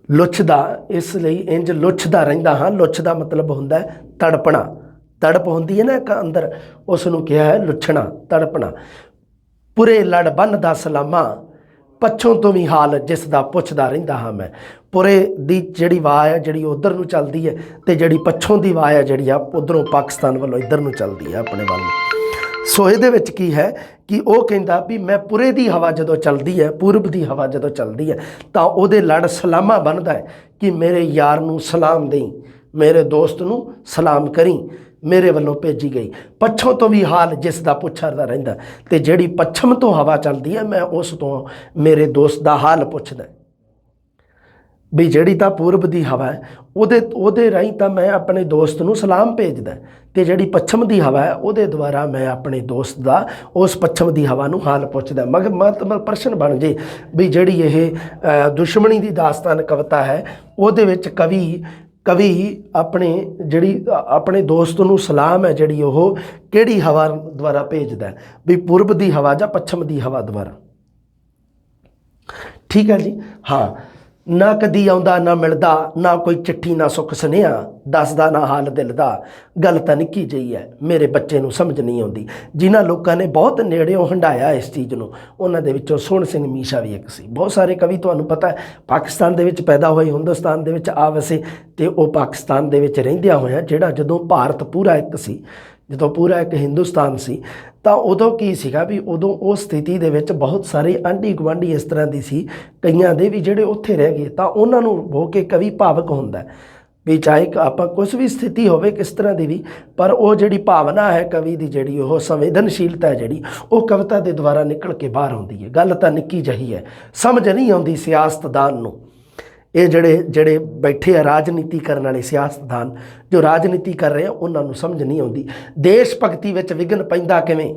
ਲੁੱਛਦਾ, ਇਸ ਲਈ ਇੰਜ ਲੁੱਛਦਾ ਰਹਿੰਦਾ ਹਾਂ। ਲੁੱਛ ਦਾ ਮਤਲਬ ਹੁੰਦਾ ਹੈ ਤੜਪਣਾ, ਤੜਪ ਹੁੰਦੀ ਹੈ ਨਾ ਇੱਕ ਅੰਦਰ, ਉਸ ਨੂੰ ਕਿਹਾ ਹੈ ਲੁੱਛਣਾ, ਤੜਪਣਾ। ਪੁਰੇ ਲੜ ਬੰਨ੍ਹਦਾ ਸਲਾਮਾਂ, ਪੱਛੋਂ ਤੋਂ ਵੀ ਹਾਲ ਜਿਸ ਦਾ ਪੁੱਛਦਾ ਰਹਿੰਦਾ ਹਾਂ ਮੈਂ। ਪੁਰੇ ਦੀ ਜਿਹੜੀ ਵਾਹ ਹੈ ਜਿਹੜੀ ਉੱਧਰ ਨੂੰ ਚੱਲਦੀ ਹੈ, ਅਤੇ ਜਿਹੜੀ ਪੱਛੋਂ ਦੀ ਵਾਹ ਹੈ ਜਿਹੜੀ ਆ ਉੱਧਰੋਂ ਪਾਕਿਸਤਾਨ ਵੱਲੋਂ ਇੱਧਰ ਨੂੰ ਚੱਲਦੀ ਹੈ ਆਪਣੇ ਵੱਲ ਨੂੰ। ਸੋ ਇਹਦੇ ਵਿੱਚ ਕੀ ਹੈ ਕਿ ਉਹ ਕਹਿੰਦਾ ਵੀ ਮੈਂ ਪੁਰੇ ਦੀ ਹਵਾ ਜਦੋਂ ਚੱਲਦੀ ਹੈ, ਪੂਰਬ ਦੀ ਹਵਾ ਜਦੋਂ ਚੱਲਦੀ ਹੈ, ਤਾਂ ਉਹਦੇ ਲੜ ਸਲਾਮਾਂ ਬਣਦਾ ਹੈ ਕਿ ਮੇਰੇ ਯਾਰ ਨੂੰ ਸਲਾਮ ਦੇਈ, ਮੇਰੇ ਦੋਸਤ ਨੂੰ ਸਲਾਮ ਕਰੀ, ਮੇਰੇ ਵੱਲੋਂ ਭੇਜੀ ਗਈ। ਪੱਛੋਂ ਤੋਂ ਵੀ ਹਾਲ ਜਿਸ ਦਾ ਪੁੱਛਦਾ ਰਹਿੰਦਾ, ਅਤੇ ਜਿਹੜੀ ਪੱਛਮ ਤੋਂ ਹਵਾ ਚੱਲਦੀ ਹੈ ਮੈਂ ਉਸ ਤੋਂ ਮੇਰੇ ਦੋਸਤ ਦਾ ਹਾਲ ਪੁੱਛਦਾ। ਵੀ ਜਿਹੜੀ ਤਾਂ ਪੂਰਬ ਦੀ ਹਵਾ ਹੈ ਉਹਦੇ ਰਾਹੀਂ ਤਾਂ ਮੈਂ ਆਪਣੇ ਦੋਸਤ ਨੂੰ ਸਲਾਮ ਭੇਜਦਾ, ਅਤੇ ਜਿਹੜੀ ਪੱਛਮ ਦੀ ਹਵਾ ਹੈ ਉਹਦੇ ਦੁਆਰਾ ਮੈਂ ਆਪਣੇ ਦੋਸਤ ਦਾ ਉਸ ਪੱਛਮ ਦੀ ਹਵਾ ਨੂੰ ਹਾਲ ਪੁੱਛਦਾ। ਮਤਲਬ ਪ੍ਰਸ਼ਨ ਬਣ ਜੇ ਵੀ ਜਿਹੜੀ ਇਹ ਦੁਸ਼ਮਣੀ ਦੀ ਦਾਸਤਾਨ ਕਵਿਤਾ ਹੈ ਉਹਦੇ ਵਿੱਚ ਕਵੀ ਆਪਣੇ ਦੋਸਤ ਨੂੰ ਸਲਾਮ ਹੈ ਜਿਹੜੀ ਉਹ ਕਿਹੜੀ ਹਵਾ ਦੁਆਰਾ ਭੇਜਦਾ, ਵੀ ਪੂਰਬ ਦੀ ਹਵਾ ਜਾਂ ਪੱਛਮ ਦੀ ਹਵਾ ਦੁਆਰਾ। ਠੀਕ ਹੈ ਜੀ। ਹਾਂ, ਨਾ ਕਦੀ ਆਉਂਦਾ ਨਾ ਮਿਲਦਾ, ਨਾ ਕੋਈ ਚਿੱਠੀ ਨਾ ਸੁੱਖ ਸੁਨੇਹਾ, ਦੱਸਦਾ ਨਾ ਹਾਲ ਦਿਲ ਦਾ, ਗੱਲ ਤਾਂ ਨਿੱਕੀ ਜਿਹੀ ਹੈ, ਮੇਰੇ ਬੱਚੇ ਨੂੰ ਸਮਝ ਨਹੀਂ ਆਉਂਦੀ। ਜਿਨ੍ਹਾਂ ਲੋਕਾਂ ਨੇ ਬਹੁਤ ਨੇੜਿਓਂ ਹੰਢਾਇਆ ਇਸ ਚੀਜ਼ ਨੂੰ, ਉਹਨਾਂ ਦੇ ਵਿੱਚੋਂ ਸੋਹਣ ਸਿੰਘ ਮੀਸ਼ਾ ਵੀ ਇੱਕ ਸੀ। ਬਹੁਤ ਸਾਰੇ ਕਵੀ ਤੁਹਾਨੂੰ ਪਤਾ ਹੈ ਪਾਕਿਸਤਾਨ ਦੇ ਵਿੱਚ ਪੈਦਾ ਹੋਏ, ਹਿੰਦੁਸਤਾਨ ਦੇ ਵਿੱਚ ਆ ਵਸੇ, ਅਤੇ ਉਹ ਪਾਕਿਸਤਾਨ ਦੇ ਵਿੱਚ ਰਹਿੰਦਿਆਂ ਹੋਇਆਂ ਜਿਹੜਾ ਜਦੋਂ ਭਾਰਤ ਪੂਰਾ ਇੱਕ ਸੀ, ਜਦੋਂ ਪੂਰਾ ਇੱਕ ਹਿੰਦੁਸਤਾਨ ਸੀ, ਤਾਂ ਉਦੋਂ ਕੀ ਸੀਗਾ ਵੀ ਉਦੋਂ ਉਹ ਸਥਿਤੀ ਦੇ ਵਿੱਚ ਬਹੁਤ ਸਾਰੇ ਆਂਢੀ ਗੁਆਂਢੀ ਇਸ ਤਰ੍ਹਾਂ ਦੀ ਸੀ, ਕਈਆਂ ਦੇ ਵੀ ਜਿਹੜੇ ਉੱਥੇ ਰਹਿ ਗਏ, ਤਾਂ ਉਹਨਾਂ ਨੂੰ ਹੋ ਕੇ ਕਵੀ ਭਾਵਕ ਹੁੰਦਾ ਵੀ ਚਾਹੇ ਆਪਾਂ ਕੁਛ ਵੀ ਸਥਿਤੀ ਹੋਵੇ ਕਿਸ ਤਰ੍ਹਾਂ ਦੀ ਵੀ, ਪਰ ਉਹ ਜਿਹੜੀ ਭਾਵਨਾ ਹੈ ਕਵੀ ਦੀ, ਜਿਹੜੀ ਉਹ ਸੰਵੇਦਨਸ਼ੀਲਤਾ ਹੈ ਜਿਹੜੀ ਉਹ ਕਵਿਤਾ ਦੇ ਦੁਆਰਾ ਨਿਕਲ ਕੇ ਬਾਹਰ ਆਉਂਦੀ ਹੈ। ਗੱਲ ਤਾਂ ਨਿੱਕੀ ਜਿਹੀ ਹੈ, ਸਮਝ ਨਹੀਂ ਆਉਂਦੀ ਸਿਆਸਤਦਾਨ ਨੂੰ। ਇਹ ਜਿਹੜੇ ਬੈਠੇ ਆ ਰਾਜਨੀਤੀ ਕਰਨ ਵਾਲੇ ਸਿਆਸਤਦਾਨ ਜੋ ਰਾਜਨੀਤੀ ਕਰ ਰਹੇ ਆ, ਉਹਨਾਂ ਨੂੰ ਸਮਝ ਨਹੀਂ ਆਉਂਦੀ ਦੇਸ਼ ਭਗਤੀ ਵਿੱਚ ਵਿਘਨ ਪੈਂਦਾ ਕਿਵੇਂ।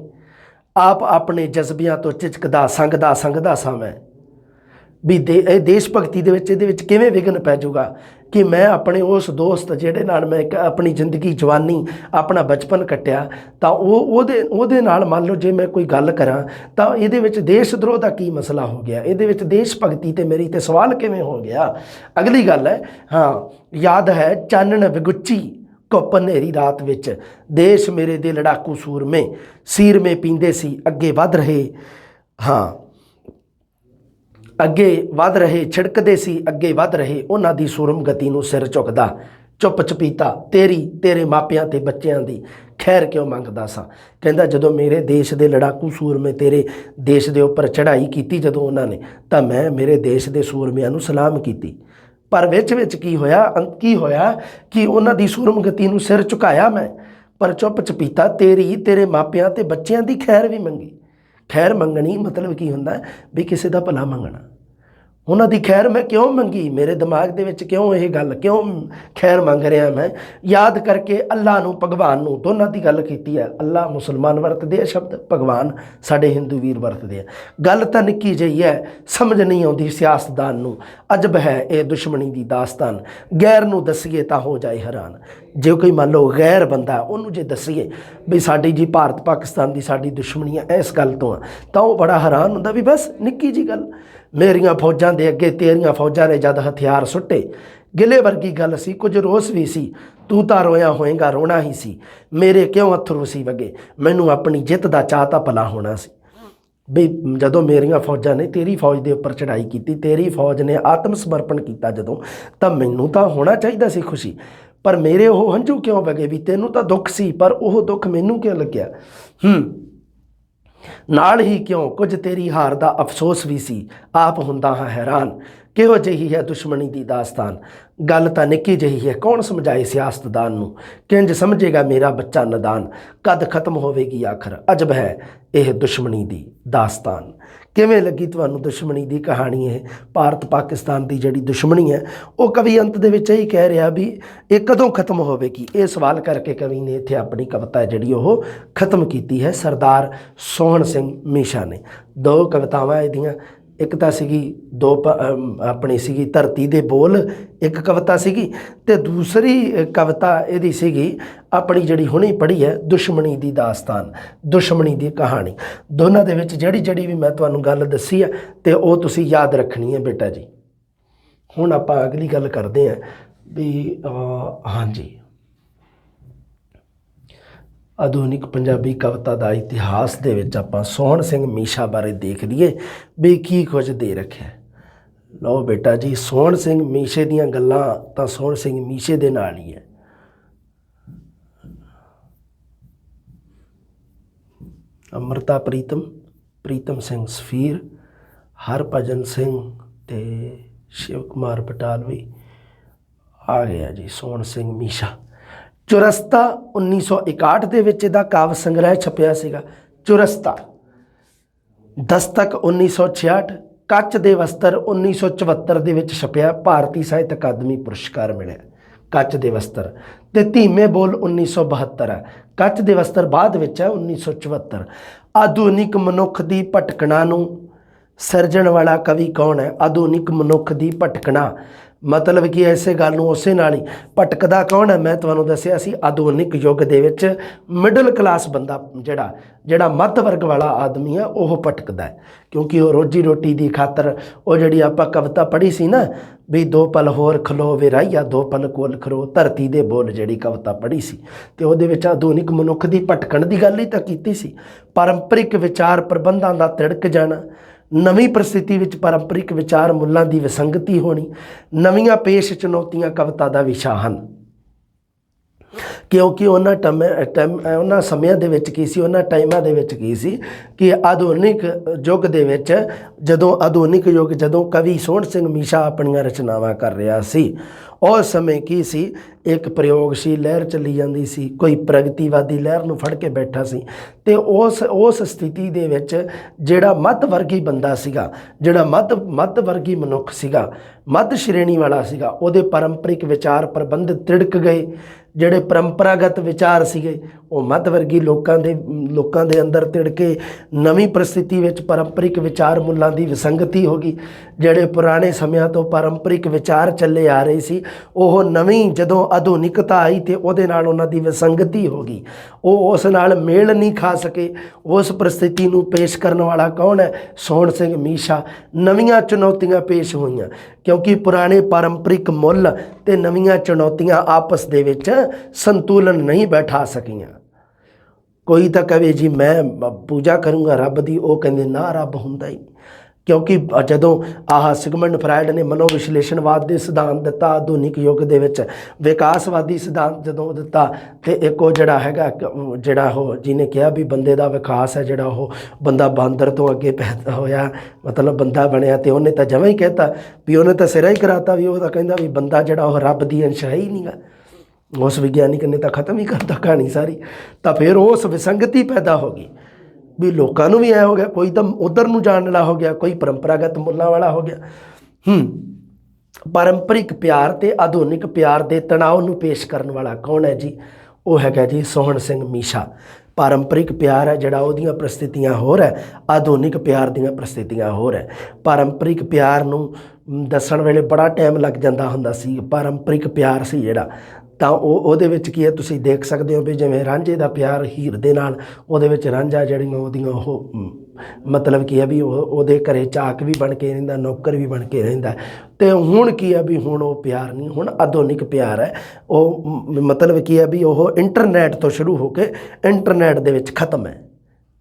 ਆਪ ਆਪਣੇ ਜਜ਼ਬਿਆਂ ਤੋਂ ਝਿਜਕਦਾ ਸੰਗਦਾ ਸਾਂ ਮੈਂ, ਵੀ ਇਹ ਦੇਸ਼ ਭਗਤੀ ਦੇ ਵਿੱਚ ਇਹਦੇ ਵਿੱਚ ਕਿਵੇਂ ਵਿਘਨ ਪੈ ਜਾਊਗਾ ਕਿ ਮੈਂ ਆਪਣੇ ਉਸ ਦੋਸਤ ਜਿਹੜੇ ਨਾਲ ਮੈਂ ਆਪਣੀ ਜ਼ਿੰਦਗੀ ਜਵਾਨੀ ਆਪਣਾ ਬਚਪਨ ਕੱਟਿਆ, ਤਾਂ ਉਹਦੇ ਨਾਲ ਮੰਨ ਲਓ ਜੇ ਮੈਂ ਕੋਈ ਗੱਲ ਕਰਾਂ ਤਾਂ ਇਹਦੇ ਵਿੱਚ ਦੇਸ਼ ਦਰੋਹ ਦਾ ਕੀ ਮਸਲਾ ਹੋ ਗਿਆ, ਇਹਦੇ ਵਿੱਚ ਦੇਸ਼ ਭਗਤੀ ਤੇ ਮੇਰੀ ਤੇ ਸਵਾਲ ਕਿਵੇਂ ਹੋ ਗਿਆ। ਅਗਲੀ ਗੱਲ ਹੈ, ਹਾਂ ਯਾਦ ਹੈ ਚਾਨਣ ਵਿਗੁੱਚੀ ਘੁੱਪ ਹਨੇਰੀ ਰਾਤ ਵਿੱਚ, ਦੇਸ਼ ਮੇਰੇ ਦੇ ਲੜਾਕੂ ਸੂਰਮੇ ਸੀਰਮੇ ਪੀਂਦੇ ਸੀ ਅੱਗੇ ਵੱਧ ਰਹੇ, ਹਾਂ ਅੱਗੇ ਵੱਧ ਰਹੇ ਛਿੜਕਦੇ ਸੀ ਅੱਗੇ ਵੱਧ ਰਹੇ, ਉਹਨਾਂ ਦੀ ਸੂਰਮ ਗਤੀ ਨੂੰ ਸਿਰ ਝੁਕਦਾ ਚੁੱਪ ਚਪੀਤਾ ਤੇਰੇ ਮਾਪਿਆਂ ਤੇ ਬੱਚਿਆਂ ਦੀ खैर क्यों मंगदा सा। कहंदा जदों मेरे देश के लड़ाकू सूरमे तेरे देश के उपर चढ़ाई की जदों उन्होंने, तो मैं मेरे देश के सूरमिਆਂ ਨੂੰ सलाम की। पर विच की होया कि उन्हां दी सूरमगति नूं सिर झुकाया मैं, पर चुप चपीता तेरी तेरे मापिਆਂ ते बच्चिਆਂ दी खैर भी मंगी। खैर मंगनी मतलब की हुंदा भी किसी का भला मंगना। उन्हां दी खैर मैं क्यों मंगी, मेरे दिमाग दे विच क्यों ये गल, क्यों खैर मंग रहा मैं, याद करके अल्लाह नूं भगवान नूं दोनों की गल की है। अल्लाह मुसलमान वरतदे है शब्द, भगवान साडे हिंदू वीर वरतदे है। गल तां निक्की जही है, समझ नहीं आउंदी सियासतदान नूं। अजब है ये दुश्मनी की दास्तान, गैर नूं दसीए तां हो जाए हैरान। जो कोई मान लो गैर बंदा उन्होंने जे दसीए भी साडी जी भारत पाकिस्तान की साडी दुश्मनी है इस गल तो, तां वो बड़ा हैरान हुंदा भी बस निक्की जी गल, मेरियां फौजां दे अगे तेरियां फौजां ने जद हथियार सुट्टे, गिले वर्गी गल सी, कुछ रोस भी सी, तू तां रोया होएगा रोना ही सी, मेरे क्यों अथरू सी वगे, मैनू अपनी जित का चाह तां भला होना सी। भी जदों मेरियां फौजां ने तेरी फौज के उपर चढ़ाई की, तेरी फौज ने आत्म समर्पण किया जदों, तां मैनू तां होना चाहिए सी खुशी, पर मेरे वो हंझू क्यों वगे भी तेनू तो दुख सी, पर वह दुख मैनू क्यों लग्या। नाल ही क्यों कुछ तेरी हार का अफसोस भी सी, आप हुंदा हाँ हैरान, किहो जही है दुश्मनी की दास्तान। गल तां निक्की जही है, कौन समझाए सियासतदान नूं, किंज समझेगा मेरा बच्चा नदान, कद खत्म होवेगी आखिर, अजब है यह दुश्मनी की दास्तान। किवें लगी तुहानूं दुश्मनी की कहानी है, भारत पाकिस्तान की जिहड़ी दुश्मनी है, वो कवि अंत दे विच यही कह रहा भी ये कदों खत्म होवेगी। ये सवाल करके कवि ने इत्थे अपनी कविता जिहड़ी वो खत्म की है। सरदार सोहन सिंह मीशा ने दो कवितावां इहदियां, एक तो सीगी दो अपनी सीगी धरती दे बोल, एक कविता सीगी, ते दूसरी कविता इहदी सीगी अपनी जिहड़ी हुणी पढ़ी है दुश्मनी की दास्तान, दुश्मनी की कहानी। दोनों दे विच जिहड़ी जिहड़ी भी मैं तुहानूं गल दसी है तो वो तुसीं याद रखनी है बेटा जी। हुण आपां अगली गल करदे हैं भी हाँ जी, आधुनिक पंजाबी कविता का इतिहास दे विच आपां सोहन सिंह मीशा बारे देख लईए भी की कुछ दे रखिया। लो बेटा जी, सोहन सिंह मीशे दीयां गल्लां तां सोहन सिंह मीशे दे नाल ही है। अमृता प्रीतम, प्रीतम सिंह सफीर, हरभजन सिंह ते शिव कुमार बटालवी आ गया जी। सोहन सिंह मीशा चुरस्ता 1961 ਦੇ ਵਿੱਚ ਇਹਦਾ ਕਾਵ ਸੰਗ੍ਰਹਿ ਛਪਿਆ ਸੀਗਾ ਚੁਰਸਤਾ। ਦਸਤਕ 1966, ਕੱਚ ਦੇ ਵਸਤਰ 1974 ਦੇ ਵਿੱਚ ਛਪਿਆ, ਭਾਰਤੀ ਸਾਹਿਤ ਅਕਾਦਮੀ ਪੁਰਸਕਾਰ ਮਿਲਿਆ ਕੱਚ ਦੇ ਵਸਤਰ। ਤੇ ਧੀਮੇ ਬੋਲ 1972 ਹੈ, ਕੱਚ ਦੇ ਵਸਤਰ ਬਾਅਦ ਵਿੱਚ ਹੈ 1974। ਆਧੁਨਿਕ ਮਨੁੱਖ ਦੀ ਭਟਕਣਾ ਨੂੰ ਸਿਰਜਣ ਵਾਲਾ ਕਵੀ ਕੌਣ ਹੈ? ਆਧੁਨਿਕ ਮਨੁੱਖ ਦੀ ਭਟਕਣਾ मतलब कि इसे गल उस नाल ही भटकदा कौन है? मैं तुहानूं दस्सिया सी आधुनिक युग दे विच मिडल क्लास बंदा जिहड़ा जिहड़ा मध्य वर्ग वाला आदमी है वह भटकदा है, क्योंकि वो रोजी रोटी की खातर वो जिहड़ी आपां कविता पढ़ी सी ना भी दो पल होर खलो वे राहिया दो पल कोल खरो, धरती दे बोल जिहड़ी कविता पढ़ी सी ते उहदे विच आधुनिक मनुख की भटकण की गल ही तां कीती सी। परंपरिक विचार प्रबंधां दा तिड़क जाना, नवीं परिस्थिति विच परंपरिक विचार मुल्लां की विसंगति होनी, नवीं पेश चुनौतियां कविता का विशा हैं। क्योंकि उन्होंने समयां दे विच की सी, उन्होंने टाइमां दे विच की सी कि आधुनिक युग दे विच जदों आधुनिक युग जदों कवि सोहन सिंह मीशा अपनियां रचनावां कर रहा सी, उस समय की सी एक प्रयोगशील लहर चली जाती सी, कोई प्रगतिवादी लहर नूं फड़ के बैठा सी। ते उस स्थिति दे विच जिहड़ा मध्य वर्गी बंदा सीगा, जिहड़ा मध्य वर्गी मनुख सीगा, मध्य श्रेणी वाला सीगा, उहदे परंपरिक विचार प्रबंध तिड़क गए। जिहड़े परंपरागत विचार सीगे वो मध्य वर्गी लोकां दे अंदर तिड़के, नवीं परिस्थिति विच परंपरिक विचार मुल्लां दी विसंगति हो गई। जिहड़े पुराने समयां तो परंपरिक विचार चले आ रहे सी वो नवीं जदों आधुनिकता आई तो उहदे नाल उन्हां दी विसंगति हो गई, वो उस नाल मेल नहीं खा सके। उस परिस्थिति नूं पेश करने वाला कौन है? सोहन सिंह मीशा। नवीं चुनौतियां पेश होईयां क्योंकि पुराने पारंपरिक मुल ते नवीं चुनौतियां आपस दे विच संतुलन नहीं बैठा सकियां। कोई तो कहे जी मैं पूजा करूँगा रब दी, वो कहंदे ना रब हुंदा ही। ਕਿਉਂਕਿ ਜਦੋਂ ਆਹ ਸਿਗਮੰਡ ਫਰਾਇਡ ਨੇ ਮਨੋਵਿਸ਼ਲੇਸ਼ਣਵਾਦ ਦੇ ਸਿਧਾਂਤ ਦਿੱਤਾ ਆਧੁਨਿਕ ਯੁੱਗ ਦੇ ਵਿੱਚ, ਵਿਕਾਸਵਾਦੀ ਸਿਧਾਂਤ ਜਦੋਂ ਦਿੱਤਾ, ਤੇ ਇੱਕ ਉਹ ਜਿਹੜਾ ਹੈਗਾ ਜਿਹੜਾ ਉਹ ਜਿਹਨੇ ਕਿਹਾ ਵੀ ਬੰਦੇ ਦਾ ਵਿਕਾਸ ਹੈ ਜਿਹੜਾ ਉਹ ਬੰਦਾ ਬਾਂਦਰ ਤੋਂ ਅੱਗੇ ਪੈਦਾ ਹੋਇਆ, ਮਤਲਬ ਬੰਦਾ ਬਣਿਆ, ਤੇ ਉਹਨੇ ਤਾਂ ਜਮਾਂ ਹੀ ਕਹਿਤਾ ਵੀ ਉਹਨੇ ਤਾਂ ਸਿਰਾ ਹੀ ਕਰਾਤਾ ਵੀ ਉਹ ਤਾਂ ਕਹਿੰਦਾ ਵੀ ਬੰਦਾ ਜਿਹੜਾ ਉਹ ਰੱਬ ਦੀ ਅੰਸ਼ ਹੈ ਹੀ ਨਹੀਂਗਾ। ਉਸ ਵਿਗਿਆਨਿਕ ਨੇ ਤਾਂ ਖਤਮ ਹੀ ਕਰਤਾ ਕਹਾਣੀ ਸਾਰੀ। ਤਾਂ ਫਿਰ ਉਸ ਵਿਸੰਗਤੀ ਪੈਦਾ ਹੋ ਗਈ ਵੀ ਲੋਕਾਂ ਨੂੰ ਵੀ ਐ ਹੋ ਗਿਆ, ਕੋਈ ਤਾਂ ਉਧਰ ਨੂੰ ਜਾਣ ਵਾਲਾ ਹੋ ਗਿਆ, ਕੋਈ ਪਰੰਪਰਾਗਤ ਮੁੱਲਾਂ ਵਾਲਾ ਹੋ ਗਿਆ। ਪਾਰੰਪਰਿਕ ਪਿਆਰ ਤੇ ਆਧੁਨਿਕ ਪਿਆਰ ਦੇ ਤਣਾਅ ਨੂੰ ਪੇਸ਼ ਕਰਨ ਵਾਲਾ ਕੌਣ ਹੈ ਜੀ? ਉਹ ਹੈਗਾ ਜੀ ਸੋਹਣ ਸਿੰਘ ਮੀਸ਼ਾ। ਪਾਰੰਪਰਿਕ ਪਿਆਰ ਹੈ ਜਿਹੜਾ ਉਹਦੀਆਂ ਪ੍ਰਸਥਿਤੀਆਂ ਹੋਰ ਹੈ, ਆਧੁਨਿਕ ਪਿਆਰ ਦੀਆਂ ਪ੍ਰਸਥਿਤੀਆਂ ਹੋਰ ਹੈ। ਪਾਰੰਪਰਿਕ ਪਿਆਰ ਨੂੰ ਦੱਸਣ ਵੇਲੇ ਬੜਾ ਟਾਈਮ ਲੱਗ ਜਾਂਦਾ ਹੁੰਦਾ ਸੀ। ਪਾਰੰਪਰਿਕ ਪਿਆਰ ਸੀ ਜਿਹੜਾ, ਤਾਂ ਉਹਦੇ ਵਿੱਚ ਕੀ ਹੈ ਤੁਸੀਂ ਦੇਖ ਸਕਦੇ ਹੋ ਵੀ ਜਿਵੇਂ ਰਾਂਝੇ ਦਾ ਪਿਆਰ ਹੀਰ ਦੇ ਨਾਲ, ਉਹਦੇ ਵਿੱਚ ਰਾਂਝਾ ਜਿਹੜੀਆਂ ਉਹਦੀਆਂ ਉਹ ਮਤਲਬ ਕੀ ਹੈ ਵੀ ਉਹਦੇ ਘਰੇ ਚਾਕ ਵੀ ਬਣ ਕੇ ਰਹਿੰਦਾ, ਨੌਕਰ ਵੀ ਬਣ ਕੇ ਰਹਿੰਦਾ। ਅਤੇ ਹੁਣ ਕੀ ਹੈ ਵੀ ਹੁਣ ਉਹ ਪਿਆਰ ਨਹੀਂ, ਹੁਣ ਆਧੁਨਿਕ ਪਿਆਰ ਹੈ। ਉਹ ਮਤਲਬ ਕੀ ਹੈ ਵੀ ਉਹ ਇੰਟਰਨੈਟ ਤੋਂ ਸ਼ੁਰੂ ਹੋ ਕੇ ਇੰਟਰਨੈਟ ਦੇ ਵਿੱਚ ਖਤਮ ਹੈ।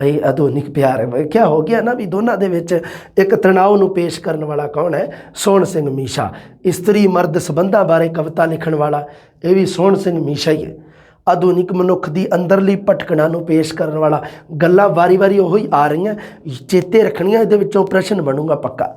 ਇਹ ਆਧੁਨਿਕ ਪਿਆਰ ਹੈ। ਕਿਆ ਹੋ ਗਿਆ ਨਾ ਵੀ ਦੋਨਾਂ ਦੇ ਵਿੱਚ ਇੱਕ ਤਣਾਅ ਨੂੰ ਪੇਸ਼ ਕਰਨ ਵਾਲਾ ਕੌਣ ਹੈ? ਸੋਹਣ ਸਿੰਘ ਮੀਸ਼ਾ। ਇਸਤਰੀ ਮਰਦ ਸੰਬੰਧਾਂ ਬਾਰੇ ਕਵਿਤਾ ਲਿਖਣ ਵਾਲਾ ਇਹ ਵੀ ਸੋਹਣ ਸਿੰਘ ਮੀਸ਼ਾ ਹੀ ਹੈ। ਆਧੁਨਿਕ ਮਨੁੱਖ ਦੀ ਅੰਦਰਲੀ ਭਟਕਣਾ ਨੂੰ ਪੇਸ਼ ਕਰਨ ਵਾਲਾ, ਗੱਲਾਂ ਵਾਰੀ ਉਹੀ ਆ ਰਹੀਆਂ, ਚੇਤੇ ਰੱਖਣੀਆਂ, ਇਹਦੇ ਵਿੱਚੋਂ ਪ੍ਰਸ਼ਨ ਬਣੂਗਾ ਪੱਕਾ।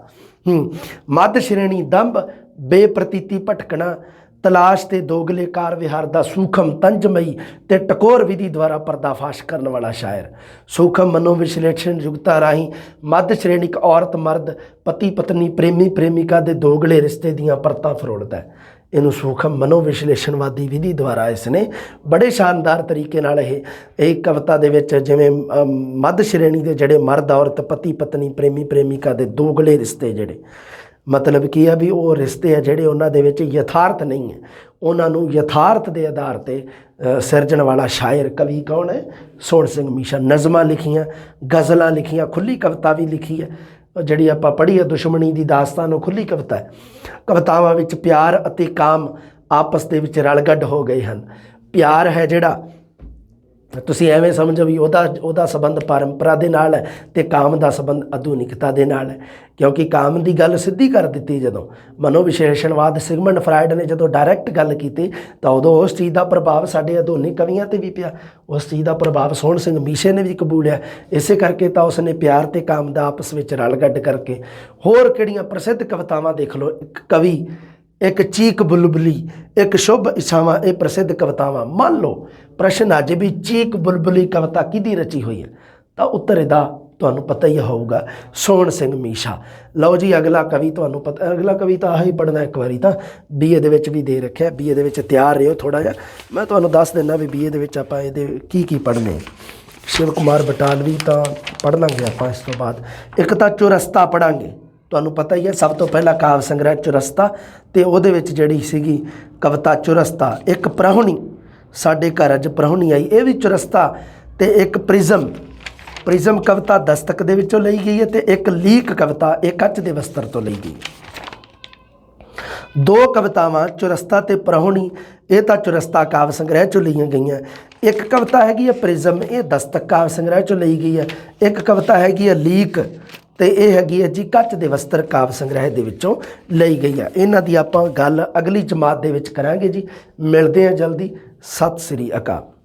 ਮੱਧ ਸ਼੍ਰੇਣੀ ਦੰਭ, ਬੇਪ੍ਰਤੀਤੀ ਭਟਕਣਾ, ਤਲਾਸ਼ ਤੇ ਦੋਗਲੇ ਕਾਰ ਵਿਹਾਰ ਦਾ ਸੂਖਮ, ਤੰਜਮਈ ਤੇ ਟਕੋਰ ਵਿਧੀ ਦੁਆਰਾ ਪਰਦਾਫਾਸ਼ ਕਰਨ ਵਾਲਾ ਸ਼ਾਇਰ। ਸੂਖਮ ਮਨੋਵਿਸ਼ਲੇਸ਼ਣ ਯੁਗਤਾ ਰਾਹੀਂ ਮੱਧ ਸ਼੍ਰੇਣਿਕ ਔਰਤ ਮਰਦ, ਪਤੀ ਪਤਨੀ, ਪ੍ਰੇਮੀ ਪ੍ਰੇਮਿਕਾ ਦੇ ਦੋਗਲੇ ਰਿਸ਼ਤੇ ਦੀਆਂ ਪਰਤਾਂ ਫਰੋਲਦਾ ਹੈ। ਇਹਨੂੰ ਸੂਖਮ ਮਨੋਵਿਸ਼ਲੇਸ਼ਣਵਾਦੀ ਵਿਧੀ ਦੁਆਰਾ ਇਸ ਨੇ ਬੜੇ ਸ਼ਾਨਦਾਰ ਤਰੀਕੇ ਨਾਲ ਇਹ ਕਵਿਤਾ ਦੇ ਵਿੱਚ ਜਿਵੇਂ ਮੱਧ ਸ਼੍ਰੇਣੀ ਦੇ ਜਿਹੜੇ ਮਰਦ ਔਰਤ, ਪਤੀ ਪਤਨੀ, ਪ੍ਰੇਮੀ ਪ੍ਰੇਮਿਕਾ ਦੇ ਦੋਗਲੇ ਰਿਸ਼ਤੇ ਜਿਹੜੇ ਮਤਲਬ ਕੀ ਆ ਵੀ ਉਹ ਰਿਸ਼ਤੇ ਆ ਜਿਹੜੇ ਉਹਨਾਂ ਦੇ ਵਿੱਚ ਯਥਾਰਥ ਨਹੀਂ ਹੈ, ਉਹਨਾਂ ਨੂੰ ਯਥਾਰਥ ਦੇ ਆਧਾਰ 'ਤੇ ਸਿਰਜਣ ਵਾਲਾ ਸ਼ਾਇਰ ਕਵੀ ਕੌਣ ਹੈ? ਸੋਹਣ ਸਿੰਘ ਮੀਸ਼ਾ। ਨਜ਼ਮਾਂ ਲਿਖੀਆਂ, ਗਜ਼ਲਾਂ ਲਿਖੀਆਂ, ਖੁੱਲ੍ਹੀ ਕਵਿਤਾ ਵੀ ਲਿਖੀ ਹੈ। ਜਿਹੜੀ ਆਪਾਂ ਪੜ੍ਹੀ ਹੈ ਦੁਸ਼ਮਣੀ ਦੀ ਦਾਸਤਾਨ, ਉਹ ਖੁੱਲ੍ਹੀ ਕਵਿਤਾ ਹੈ। ਕਵਿਤਾਵਾਂ ਵਿੱਚ ਪਿਆਰ ਅਤੇ ਕਾਮ ਆਪਸ ਦੇ ਵਿੱਚ ਰਲਗੱਡ ਹੋ ਗਏ ਹਨ। ਪਿਆਰ ਹੈ ਜਿਹੜਾ ਤੁਸੀਂ ਐਵੇਂ ਸਮਝੋ ਵੀ ਉਹਦਾ ਸੰਬੰਧ ਪਰੰਪਰਾ ਦੇ ਨਾਲ ਹੈ ਅਤੇ ਕਾਮ ਦਾ ਸੰਬੰਧ ਆਧੁਨਿਕਤਾ ਦੇ ਨਾਲ ਹੈ। ਕਿਉਂਕਿ ਕਾਮ ਦੀ ਗੱਲ ਸਿੱਧੀ ਕਰ ਦਿੱਤੀ ਜਦੋਂ ਮਨੋਵਿਸ਼ਲੇਸ਼ਣਵਾਦ ਸਿਗਮੰਡ ਫਰਾਇਡ ਨੇ ਜਦੋਂ ਡਾਇਰੈਕਟ ਗੱਲ ਕੀਤੀ, ਤਾਂ ਉਦੋਂ ਉਸ ਚੀਜ਼ ਦਾ ਪ੍ਰਭਾਵ ਸਾਡੇ ਆਧੁਨਿਕ ਕਵੀਆਂ 'ਤੇ ਵੀ ਪਿਆ। ਉਸ ਚੀਜ਼ ਦਾ ਪ੍ਰਭਾਵ ਸੋਹਣ ਸਿੰਘ ਮੀਸ਼ੇ ਨੇ ਵੀ ਕਬੂਲਿਆ। ਇਸੇ ਕਰਕੇ ਤਾਂ ਉਸਨੇ ਪਿਆਰ ਅਤੇ ਕਾਮ ਦਾ ਆਪਸ ਵਿੱਚ ਰਲਗੱਡ ਕਰਕੇ ਹੋਰ ਕਿਹੜੀਆਂ ਪ੍ਰਸਿੱਧ ਕਵਿਤਾਵਾਂ ਦੇਖ ਲਓ। ਇੱਕ ਕਵੀ, ਇੱਕ ਚੀਕ ਬੁਲਬੁਲੀ, ਇੱਕ ਸ਼ੁਭ ਇੱਛਾਵਾਂ, ਇਹ ਪ੍ਰਸਿੱਧ ਕਵਿਤਾਵਾਂ। ਮੰਨ ਲਓ ਪ੍ਰਸ਼ਨ ਅੱਜ ਵੀ ਚੀਕ ਬੁਲਬੁਲੀ ਕਵਿਤਾ ਕਿਹਦੀ ਰਚੀ ਹੋਈ ਹੈ, ਤਾਂ ਉੱਤਰ ਇਹਦਾ ਤੁਹਾਨੂੰ ਪਤਾ ਹੀ ਹੋਊਗਾ, ਸੋਹਣ ਸਿੰਘ ਮੀਸ਼ਾ। ਲਓ ਜੀ ਅਗਲਾ ਕਵੀ, ਤੁਹਾਨੂੰ ਪਤਾ ਅਗਲਾ ਕਵੀ ਤਾਂ ਆਹੀ ਪੜ੍ਹਨਾ ਇੱਕ ਵਾਰੀ, ਤਾਂ BA ਦੇ ਵਿੱਚ ਵੀ ਦੇ ਰੱਖਿਆ। BA ਦੇ ਵਿੱਚ ਤਿਆਰ ਰਹੋ ਥੋੜ੍ਹਾ ਜਿਹਾ, ਮੈਂ ਤੁਹਾਨੂੰ ਦੱਸ ਦਿੰਦਾ ਵੀ BA ਦੇ ਵਿੱਚ ਆਪਾਂ ਇਹਦੇ ਕੀ ਪੜ੍ਹਨੇ। ਸ਼ਿਵ ਕੁਮਾਰ ਬਟਾਲਵੀ ਤਾਂ ਪੜ੍ਹ ਲਾਂਗੇ ਆਪਾਂ। ਇਸ ਤੋਂ ਬਾਅਦ ਇੱਕ ਤਾਂ ਚੁਰਸਤਾ ਪੜ੍ਹਾਂਗੇ। ਤੁਹਾਨੂੰ ਪਤਾ ਹੀ ਹੈ ਸਭ ਤੋਂ ਪਹਿਲਾ ਕਾਵਿ ਸੰਗ੍ਰਹਿ ਚੁਰਸਤਾ, ਅਤੇ ਉਹਦੇ ਵਿੱਚ ਜਿਹੜੀ ਸੀਗੀ ਕਵਿਤਾ ਚੁਰਸਤਾ। ਇੱਕ ਪ੍ਰਾਹੁਣੀ, ਸਾਡੇ ਘਰ ਅੱਜ ਪ੍ਰਾਹੁਣੀ ਆਈ, ਇਹ ਵੀ ਚੁਰਸਤਾ। ਅਤੇ ਇੱਕ ਪ੍ਰਿਜ਼ਮ ਕਵਿਤਾ ਦਸਤਕ ਦੇ ਵਿੱਚੋਂ ਲਈ ਗਈ ਹੈ, ਅਤੇ ਇੱਕ ਲੀਕ ਕਵਿਤਾ ਇਹ ਕੱਚ ਦੇ ਵਸਤਰ ਤੋਂ ਲਈ ਗਈ। ਦੋ ਕਵਿਤਾਵਾਂ ਚੁਰਸਤਾ ਅਤੇ ਪ੍ਰਾਹੁਣੀ, ਇਹ ਤਾਂ ਚੁਰਸਤਾ ਕਾਵਿ ਸੰਗ੍ਰਹਿ 'ਚੋਂ ਲਈਆਂ ਗਈਆਂ। ਇੱਕ ਕਵਿਤਾ ਹੈਗੀ ਹੈ ਪ੍ਰਿਜ਼ਮ, ਇਹ ਦਸਤਕ ਕਾਵਿ ਸੰਗ੍ਰਹਿ 'ਚੋਂ ਲਈ ਗਈ ਹੈ। ਇੱਕ ਕਵਿਤਾ ਹੈਗੀ ਹੈ ਲੀਕ, ਅਤੇ ਇਹ ਹੈਗੀ ਹੈ ਜੀ ਕੱਚ ਦੇ ਵਸਤਰ ਕਾਵਿ ਸੰਗ੍ਰਹਿ ਦੇ ਵਿੱਚੋਂ ਲਈ ਗਈ ਹੈ। ਇਹਨਾਂ ਦੀ ਆਪਾਂ ਗੱਲ ਅਗਲੀ ਜਮਾਤ ਦੇ ਵਿੱਚ ਕਰਾਂਗੇ ਜੀ। ਮਿਲਦੇ ਹਾਂ ਜਲਦੀ। ਸਤਿ ਸ੍ਰੀ ਅਕਾਲ।